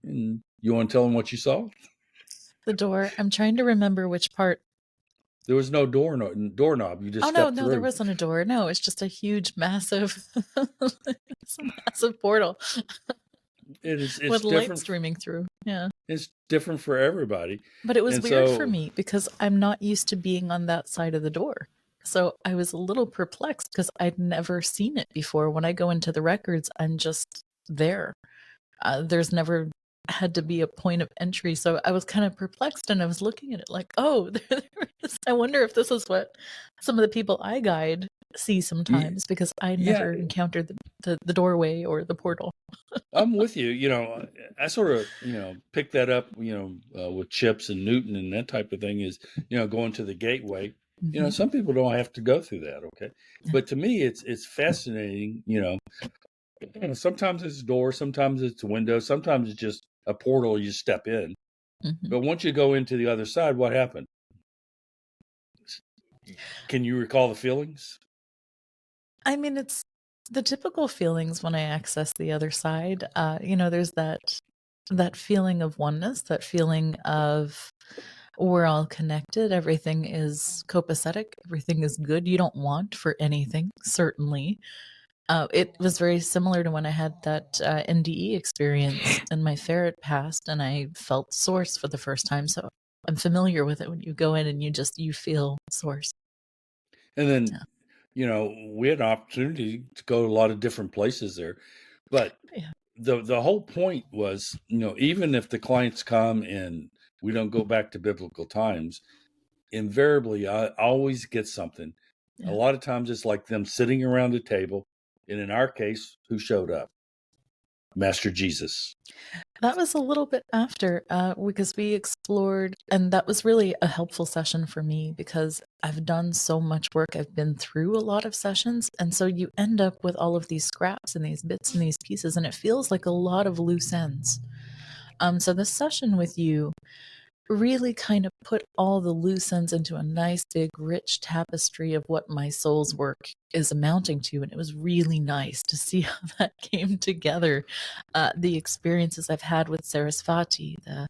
And you want to tell them what you saw? The door. I'm trying to remember which part. There was no doorknob. You just stepped through. There wasn't a door. No, it's just a huge, massive, massive portal. It's with light streaming through. Yeah. It's different for everybody. But it was weird for me because I'm not used to being on that side of the door. So I was a little perplexed because I'd never seen it before. When I go into the records, I'm just there. There's never had to be a point of entry. So I was kind of perplexed, and I was looking at it like, oh, there is. I wonder if this is what some of the people I guide see sometimes, because I never encountered the doorway or the portal. I'm with you. I sort of, picked that up, with Chips and Newton and that type of thing is, going to the gateway. Mm-hmm. Some people don't have to go through that. Okay. Yeah. But to me, it's fascinating. Sometimes it's a door, sometimes it's a window, sometimes it's just a portal you step in. Mm-hmm. But once you go into the other side, what happened? Can you recall the feelings? I mean, it's the typical feelings when I access the other side. There's that feeling of oneness, that feeling of we're all connected. Everything is copacetic. Everything is good. You don't want for anything, certainly. It was very similar to when I had that NDE experience and my ferret passed and I felt source for the first time. So I'm familiar with it when you go in and you feel source. And Yeah. then, we had an opportunity to go to a lot of different places there. But Yeah. the whole point was, even if the clients come and we don't go back to biblical times, invariably I always get something. A Yeah. lot of times it's like them sitting around a table, and in our case, who showed up? Master Jesus. That was a little bit after, because we explored, and that was really a helpful session for me because I've done so much work. I've been through a lot of sessions. And so you end up with all of these scraps and these bits and these pieces, and it feels like a lot of loose ends. So this session with you really kind of put all the loose ends into a nice big rich tapestry of what my soul's work is amounting to, and it was really nice to see how that came together. The experiences I've had with Sarasvati, the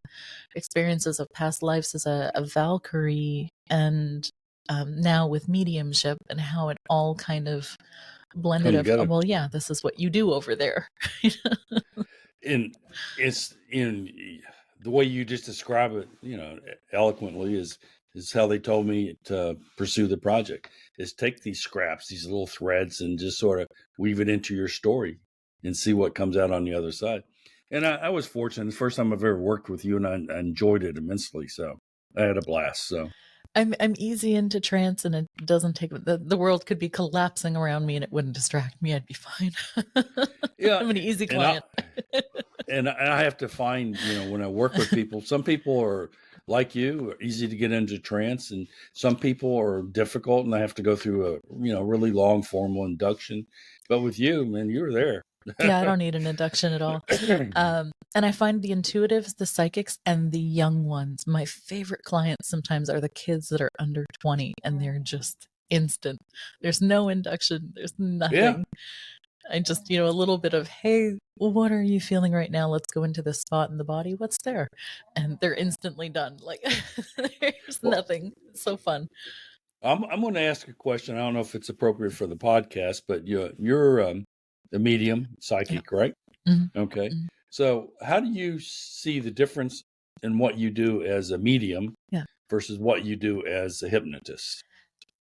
experiences of past lives as a Valkyrie, and now with mediumship, and how it all kind of blended Come of, oh, together. well, yeah, this is what you do over there. And it's in the way you just describe it, eloquently is how they told me to pursue the project, is take these scraps, these little threads, and just sort of weave it into your story and see what comes out on the other side. And I was fortunate. The first time I've ever worked with you, and I enjoyed it immensely. So I had a blast. So I'm easy into trance, and it doesn't take the world could be collapsing around me and it wouldn't distract me. I'd be fine. yeah, I'm an easy and I client. and I have to find, when I work with people, some people are like you, are easy to get into trance, and some people are difficult, and I have to go through a, really long formal induction. But with you, man, you were there. Yeah, I don't need an induction at all. And I find the intuitives, the psychics, and the young ones. My favorite clients sometimes are the kids that are under 20, and they're just instant. There's no induction. There's Yeah. nothing. I just, a little bit of, hey, what are you feeling right now? Let's go into this spot in the body. What's there? And they're instantly done. Like, there's Well, nothing. It's so fun. I'm going to ask a question. I don't know if it's appropriate for the podcast, but you're a medium Yeah. psychic, right? Mhm. Okay. Mhm. So how do you see the difference in what you do as a medium Yeah. versus what you do as a hypnotist?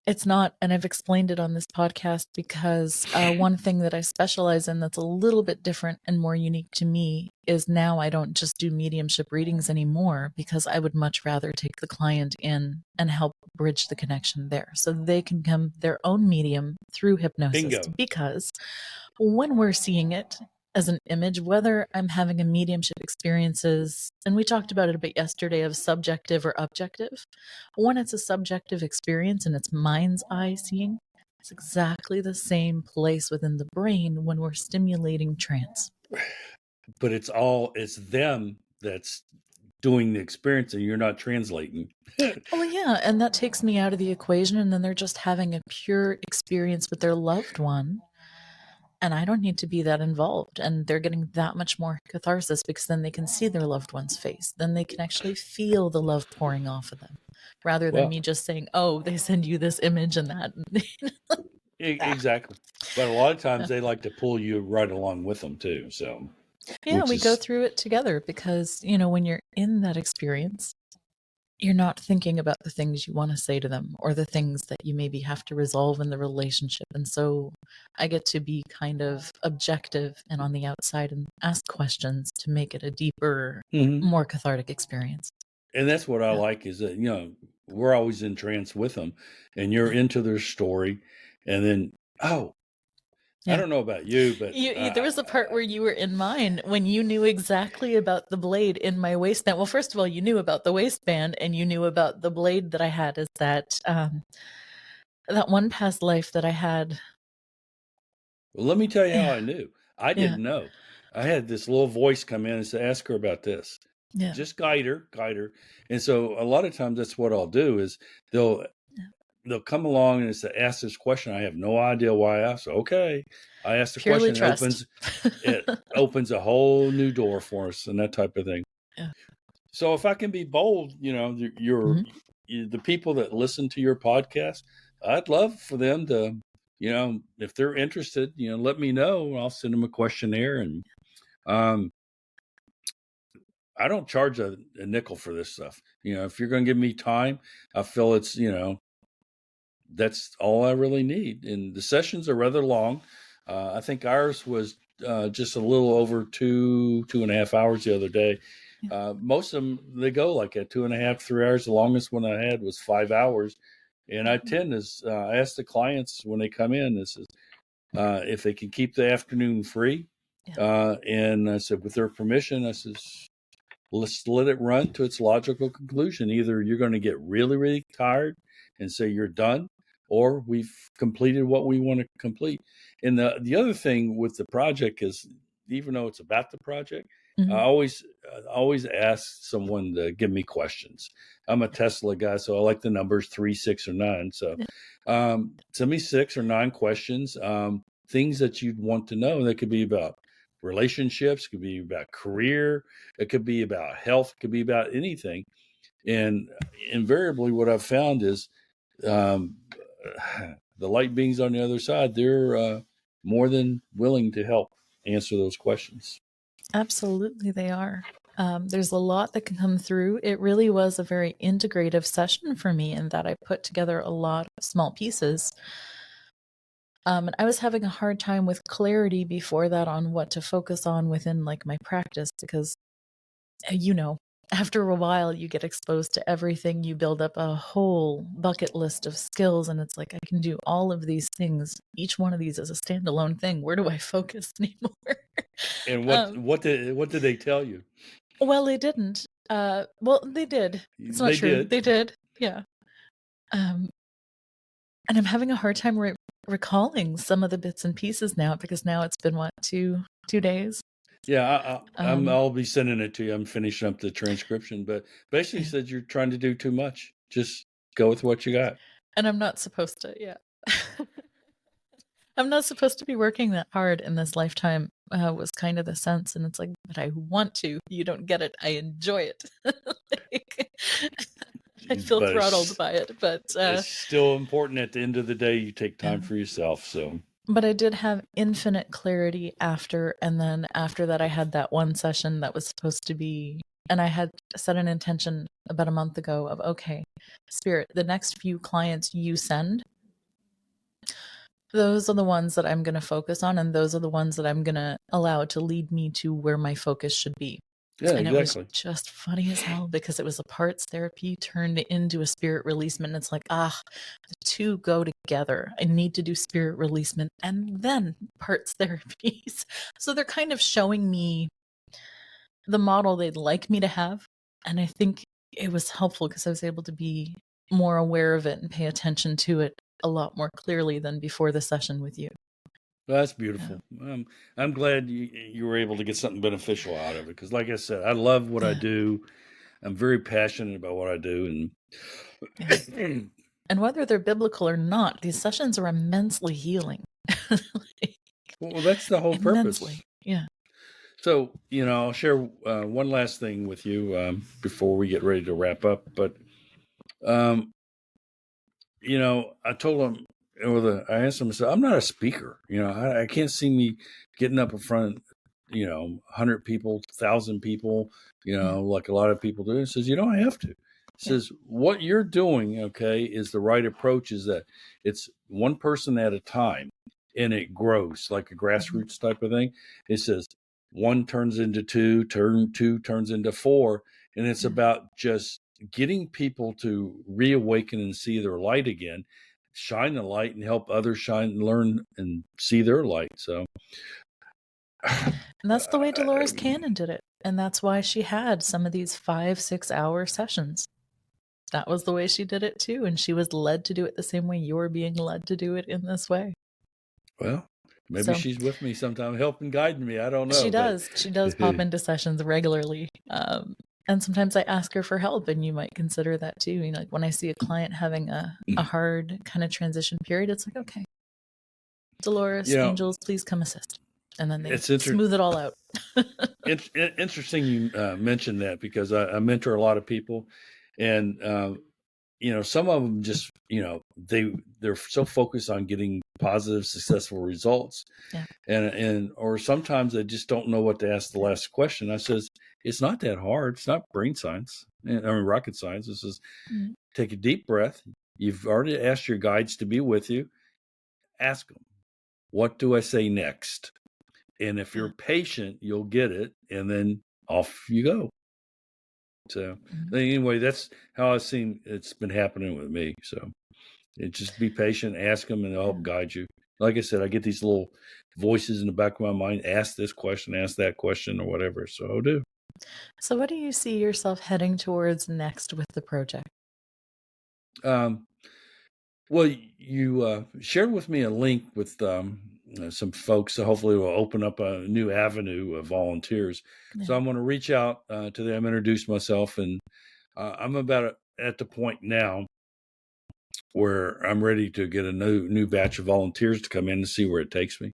It's not, and I've explained it on this podcast because one thing that I specialize in that's a little bit different and more unique to me is now I don't just do mediumship readings anymore because I would much rather take the client in and help bridge the connection there so they can become their own medium through hypnosis. Bingo. Because when we're seeing it as an image, whether I'm having a mediumship experiences, and we talked about it a bit yesterday of subjective or objective. When it's a subjective experience and it's mind's eye seeing, it's exactly the same place within the brain when we're stimulating trance. But it's them that's doing the experience, and you're not translating. Oh, yeah. And that takes me out of the equation. And then they're just having a pure experience with their loved one. And I don't need to be that involved. And they're getting that much more catharsis because then they can see their loved one's face. Then they can actually feel the love pouring off of them rather than Well, me just saying, oh, they send you this image and that. exactly. But a lot of times they like to pull you right along with them too. So, Yeah, which we go is, through it together because, when you're in that experience, you're not thinking about the things you want to say to them or the things that you maybe have to resolve in the relationship. And so I get to be kind of objective and on the outside and ask questions to make it a deeper, Mhm. more cathartic experience. And that's what I Yeah. like is that, we're always in trance with them, and you're into their story. And then, I Yeah. don't know about you, but There was a part where you were in mine when you knew exactly about the blade in my waistband. Well, first of all, you knew about the waistband and you knew about the blade that I had. Is that that one past life that I had? well, let me tell you how Yeah, I knew. I yeah, didn't know. I had this little voice come in and say, ask her about this. yeah, Just guide her. And so a lot of times that's what I'll do is they'll yeah. they'll come along and say, ask this question. I have no idea why I asked. Okay. I asked the Purely question. trust. It opens a whole new door for us and that type of thing. Yeah. So if I can be bold, Mhm. the people that listen to your podcast, I'd love for them to, if they're interested, let me know. I'll send them a questionnaire, and um, I don't charge a nickel for this stuff. If you're going to give me time, I feel it's, that's all I really need. And the sessions are rather long. I think ours was just a little over 2.5 hours the other day. Most of them, they go like at 2.5, 3 hours. The longest one I had was 5 hours. And I tend to ask the clients when they come in, this is if they can keep the afternoon free. And I said, with their permission, I says, let's let it run to its logical conclusion. Either you're going to get really, really tired and say you're done, or we've completed what we want to complete. And the other thing with the project is, even though it's about the project, I always ask someone to give me questions. I'm a Tesla guy, so I like the numbers 3, 6, or 9. So send me 6 or 9 questions, things that you'd want to know. That could be about relationships, it could be about career, it could be about health, it could be about anything. And invariably what I've found is the light beings on the other side, they're more than willing to help answer those questions. Absolutely, they are. There's a lot that can come through. It really was a very integrative session for me in that I put together a lot of small pieces. And I was having a hard time with clarity before that on what to focus on within like my practice, because, after a while you get exposed to everything. You build up a whole bucket list of skills, and it's like, I can do all of these things. Each one of these is a standalone thing. Where do I focus anymore? And what did they tell you? Well, they didn't. Well, they did. It's not true. They did. Yeah. And I'm having a hard time recalling some of the bits and pieces now, because now it's been what, two days. Yeah, I'll be sending it to you. I'm finishing up the transcription, but basically said you're trying to do too much. Just go with what you got. And I'm not supposed to. Yeah. I'm not supposed to be working that hard in this lifetime, was kind of the sense. And it's like, but I want to. You don't get it. I enjoy it. I feel throttled by it, but it's still important. At the end of the day, you take time for yourself. So, but I did have infinite clarity after, and then after that, I had that one session that was supposed to be, and I had set an intention about a month ago of, okay, Spirit, the next few clients you send, those are the ones that I'm going to focus on, and those are the ones that I'm going to allow to lead me to where my focus should be. Yeah, and exactly. It was just funny as hell, because it was a parts therapy turned into a spirit releasement. And it's like, the two go together. I need to do spirit releasement and then parts therapies. So they're kind of showing me the model they'd like me to have. And I think it was helpful because I was able to be more aware of it and pay attention to it a lot more clearly than before the session with you. Well, that's beautiful. Yeah. I'm glad you were able to get something beneficial out of it, because like I said, I love what I do. I'm very passionate about what I do. And and whether they're biblical or not, these sessions are immensely healing. Well, that's the whole purpose. Yeah. So, I'll share one last thing with you before we get ready to wrap up. But, I told them, I asked them, I said, I'm not a speaker. I can't see me getting up in front of, 100 people, 1,000 people, like a lot of people do. It says, you don't have to. It says, what you're doing, okay, is the right approach, is that it's one person at a time, and it grows like a grassroots type of thing. It says 1 turns into 2, 2 turns into 4. And it's about just getting people to reawaken and see their light again, shine the light, and help others shine and learn and see their light. So, and that's the way Dolores Cannon did it. And that's why she had some of these 5-6 hour sessions. That was the way she did it too. And she was led to do it the same way you're being led to do it in this way. Well, maybe she's with me sometime, helping guide me. I don't know. She does. She does pop into sessions regularly. And sometimes I ask her for help, and you might consider that too. Like when I see a client having a hard kind of transition period, it's like, okay, Dolores, angels, please come assist. And then they smooth it all out. It's interesting you mentioned that, because I mentor a lot of people, and some of them just they're so focused on getting positive, successful results, or sometimes they just don't know what to ask the last question. I says, it's not that hard. It's not brain science. Rocket science. It says, take a deep breath, You've already asked your guides to be with you. Ask them, what do I say next? And if you're patient, you'll get it. And then off you go. So anyway, that's how I've seen it's been happening with me. So just be patient, ask them, and they'll help guide you. Like I said, I get these little voices in the back of my mind, ask this question, ask that question, or whatever. So I'll do. So what do you see yourself heading towards next with the project? Well, you shared with me a link with some folks, so hopefully we'll open up a new avenue of volunteers. Yeah. So I'm going to reach out to them, introduce myself, and I'm about at the point now where I'm ready to get a new batch of volunteers to come in and see where it takes me.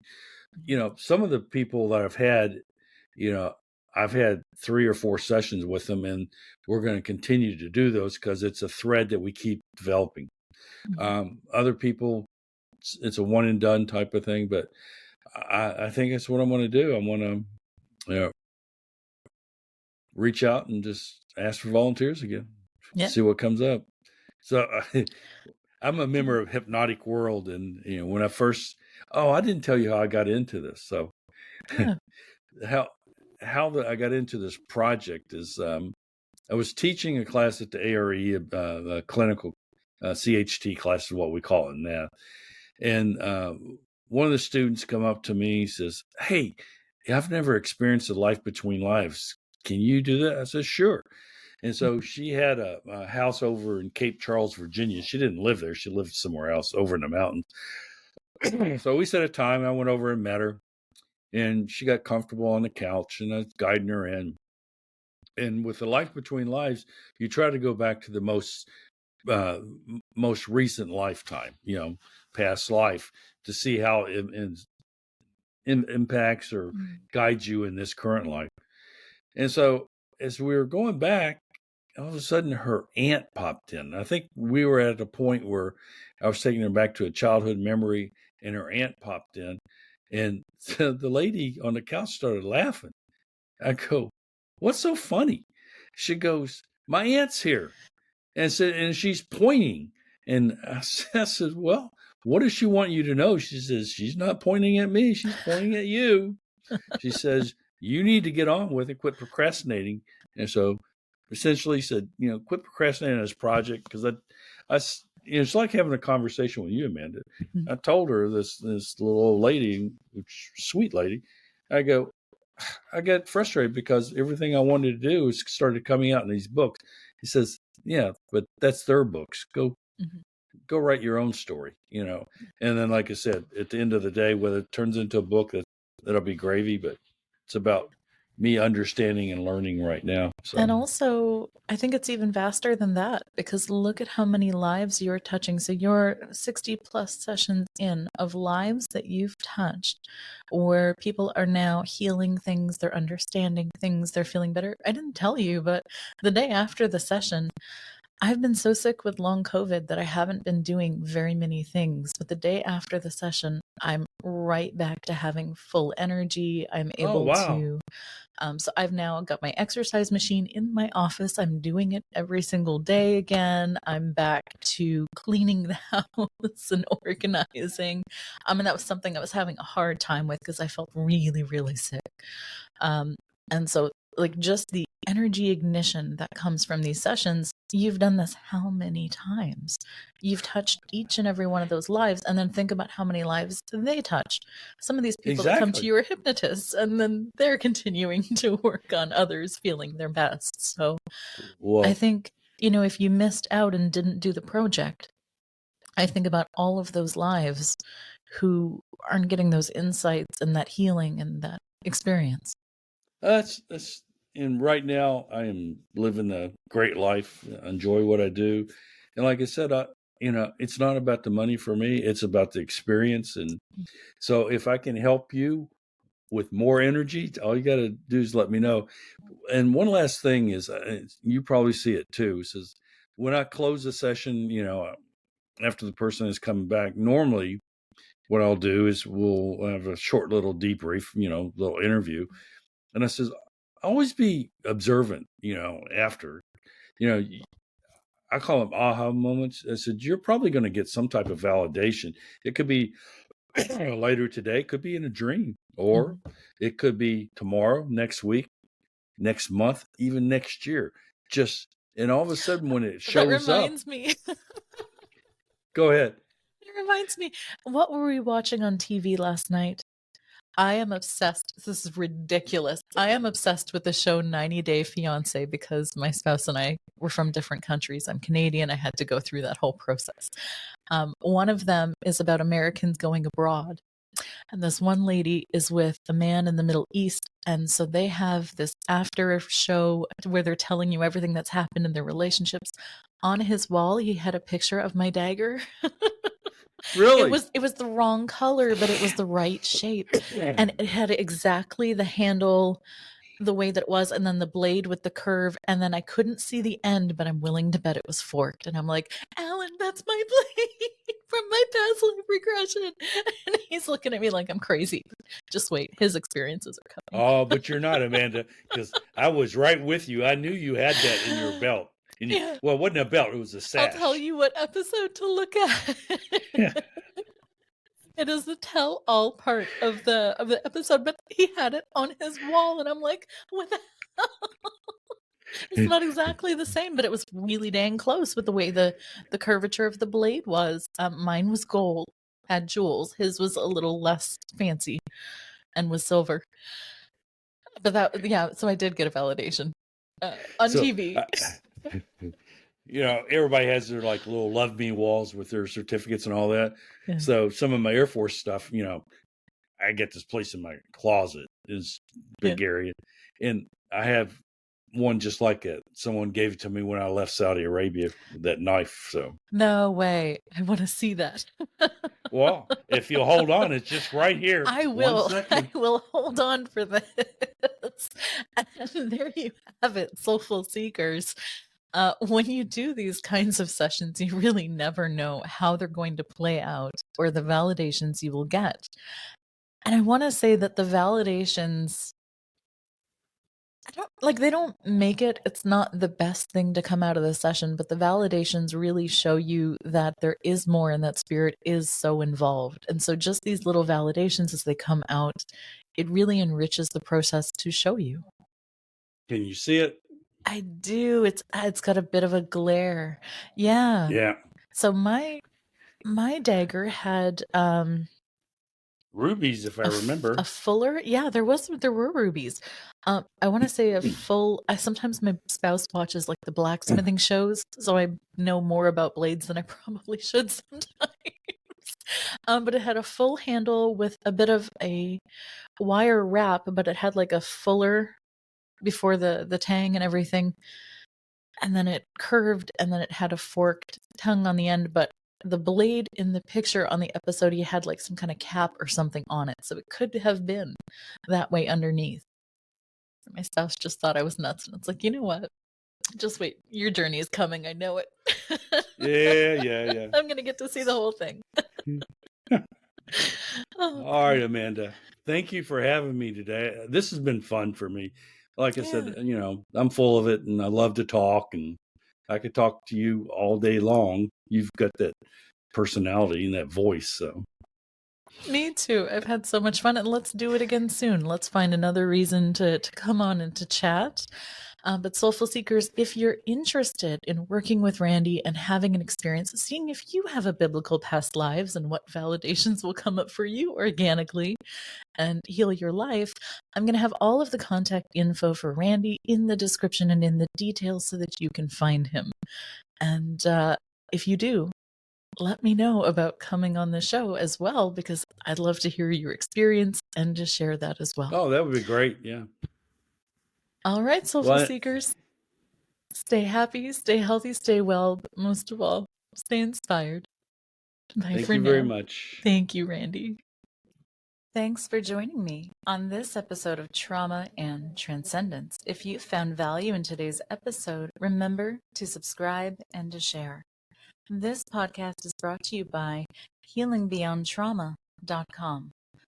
Some of the people that I've had, I've had 3 or 4 sessions with them, and we're going to continue to do those because it's a thread that we keep developing. Other people, it's a one and done type of thing, but I think that's what I'm going to do. I'm going to reach out and just ask for volunteers again, see what comes up. So I'm a member of Hypnotic World, and when I first, I didn't tell you how I got into this. So how I got into this project is I was teaching a class at the ARE, the clinical CHT class is what we call it now. And one of the students come up to me, says, "Hey, I've never experienced a life between lives. Can you do that?" I said, "Sure." And so she had a house over in Cape Charles, Virginia. She didn't live there. She lived somewhere else over in the mountains. So we set a time. I went over and met her, and she got comfortable on the couch, and I was guiding her in. And with the life between lives, you try to go back to the most recent lifetime, past life, to see how it impacts or guides you in this current life. And so as we were going back, all of a sudden her aunt popped in. I think we were at a point where I was taking her back to a childhood memory, and her aunt popped in, and the lady on the couch started laughing. I go, "What's so funny?" She goes, "My aunt's here." And she's pointing. And I said, "Well, what does she want you to know?" She says, "She's not pointing at me. She's pointing at you." She says, "You need to get on with it. Quit procrastinating." And so essentially said, quit procrastinating on this project. Because it's like having a conversation with you, Amanda. I told her this little old lady, which sweet lady, I got frustrated because everything I wanted to do started coming out in these books. He says, "Yeah, but that's their books. Go write your own story, And then, like I said, at the end of the day, whether it turns into a book, that'll be gravy, but it's about me understanding and learning right now." So. And also, I think it's even vaster than that, because look at how many lives you're touching. So you're 60 plus sessions in of lives that you've touched, where people are now healing things, they're understanding things, they're feeling better. I didn't tell you, but the day after the session, I've been so sick with long COVID that I haven't been doing very many things. But the day after the session, I'm right back to having full energy. I'm able to. So I've now got my exercise machine in my office. I'm doing it every single day again. I'm back to cleaning the house and organizing. And that was something I was having a hard time with because I felt really, really sick. And so, like, just the energy ignition that comes from these sessions, you've done this how many times? You've touched each and every one of those lives, and then think about how many lives they touched. Some of these people that come to you are hypnotists, and then they're continuing to work on others feeling their best. So I think, if you missed out and didn't do the project, I think about all of those lives who aren't getting those insights and that healing and that experience. And right now I am living a great life, enjoy what I do. And like I said, it's not about the money for me. It's about the experience. And so if I can help you with more energy, all you got to do is let me know. And one last thing is, you probably see it too, says when I close a session, after the person is coming back, normally what I'll do is we'll have a short little debrief, little interview. And I says, always be observant, after, I call them aha moments. I said, you're probably going to get some type of validation. It could be later today, it could be in a dream, or it could be tomorrow, next week, next month, even next year. And all of a sudden when it shows That up. reminds me. Go ahead. It reminds me, what were we watching on TV last night? I am obsessed. This is ridiculous. I am obsessed with the show 90 Day Fiancé because my spouse and I were from different countries. I'm Canadian. I had to go through that whole process. One of them is about Americans going abroad. And this one lady is with a man in the Middle East. And so they have this after show where they're telling you everything that's happened in their relationships. On his wall, he had a picture of my dagger. Really? It was the wrong color, but it was the right shape. And it had exactly the handle the way that it was, and then the blade with the curve, and then I couldn't see the end, but I'm willing to bet it was forked. And I'm like, Alan, that's my blade from my past life regression. And he's looking at me like I'm crazy. Just wait, his experiences are coming. Oh, but you're not, Amanda, because I was right with you. I knew you had that in your belt. Well, it wasn't a belt, it was a sash. I'll tell you what episode to look at. Yeah. It is the tell-all part of the episode, but he had it on his wall, and I'm like, what the hell? It's not exactly the same, but it was really dang close with the way the curvature of the blade was. Mine was gold, had jewels. His was a little less fancy and was silver. But so I did get a validation on TV. Everybody has their like little love me walls with their certificates and all that. Yeah. So some of my Air Force stuff, I get this place in my closet, is big area. And I have one just like it. Someone gave it to me when I left Saudi Arabia, that knife. So no way. I want to see that. Well, if you'll hold on, it's just right here. I will. I will hold on for this. And there you have it, soulful seekers. When you do these kinds of sessions, you really never know how they're going to play out or the validations you will get. And I want to say that the validations, they don't make it. It's not the best thing to come out of the session, but the validations really show you that there is more and that spirit is so involved. And so just these little validations as they come out, it really enriches the process to show you. Can you see it? I do. It's got a bit of a glare. Yeah. Yeah. So my dagger had rubies, if I remember. A fuller. Yeah, there were rubies. I want to say a full. Sometimes my spouse watches like the blacksmithing shows, so I know more about blades than I probably should sometimes. But it had a full handle with a bit of a wire wrap, but it had like a fuller before the tang and everything, and then it curved, and then it had a forked tongue on the end, but the blade in the picture on the episode, he had like some kind of cap or something on it, so it could have been that way underneath. My spouse just thought I was nuts, and it's like, you know what, just wait, your journey is coming. I know it. yeah I'm gonna get to see the whole thing. All right, Amanda, thank you for having me today. This has been fun for me. Like I said, I'm full of it, and I love to talk, and I could talk to you all day long. You've got that personality and that voice. So, me too. I've had so much fun, and let's do it again soon. Let's find another reason to come on and to chat. But Soulful Seekers, if you're interested in working with Randy and having an experience, seeing if you have a biblical past lives and what validations will come up for you organically and heal your life, I'm going to have all of the contact info for Randy in the description and in the details so that you can find him. And if you do, let me know about coming on the show as well, because I'd love to hear your experience and to share that as well. Oh, that would be great. Yeah. All right, Soulful Seekers, stay happy, stay healthy, stay well, but most of all, stay inspired. Bye. Thank you very much. Thank you, Randy. Thanks for joining me on this episode of Trauma and Transcendence. If you found value in today's episode, remember to subscribe and to share. This podcast is brought to you by healingbeyondtrauma.com,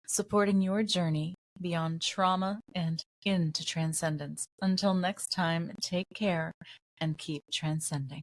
supporting your journey beyond trauma and into transcendence. Until next time, take care and keep transcending.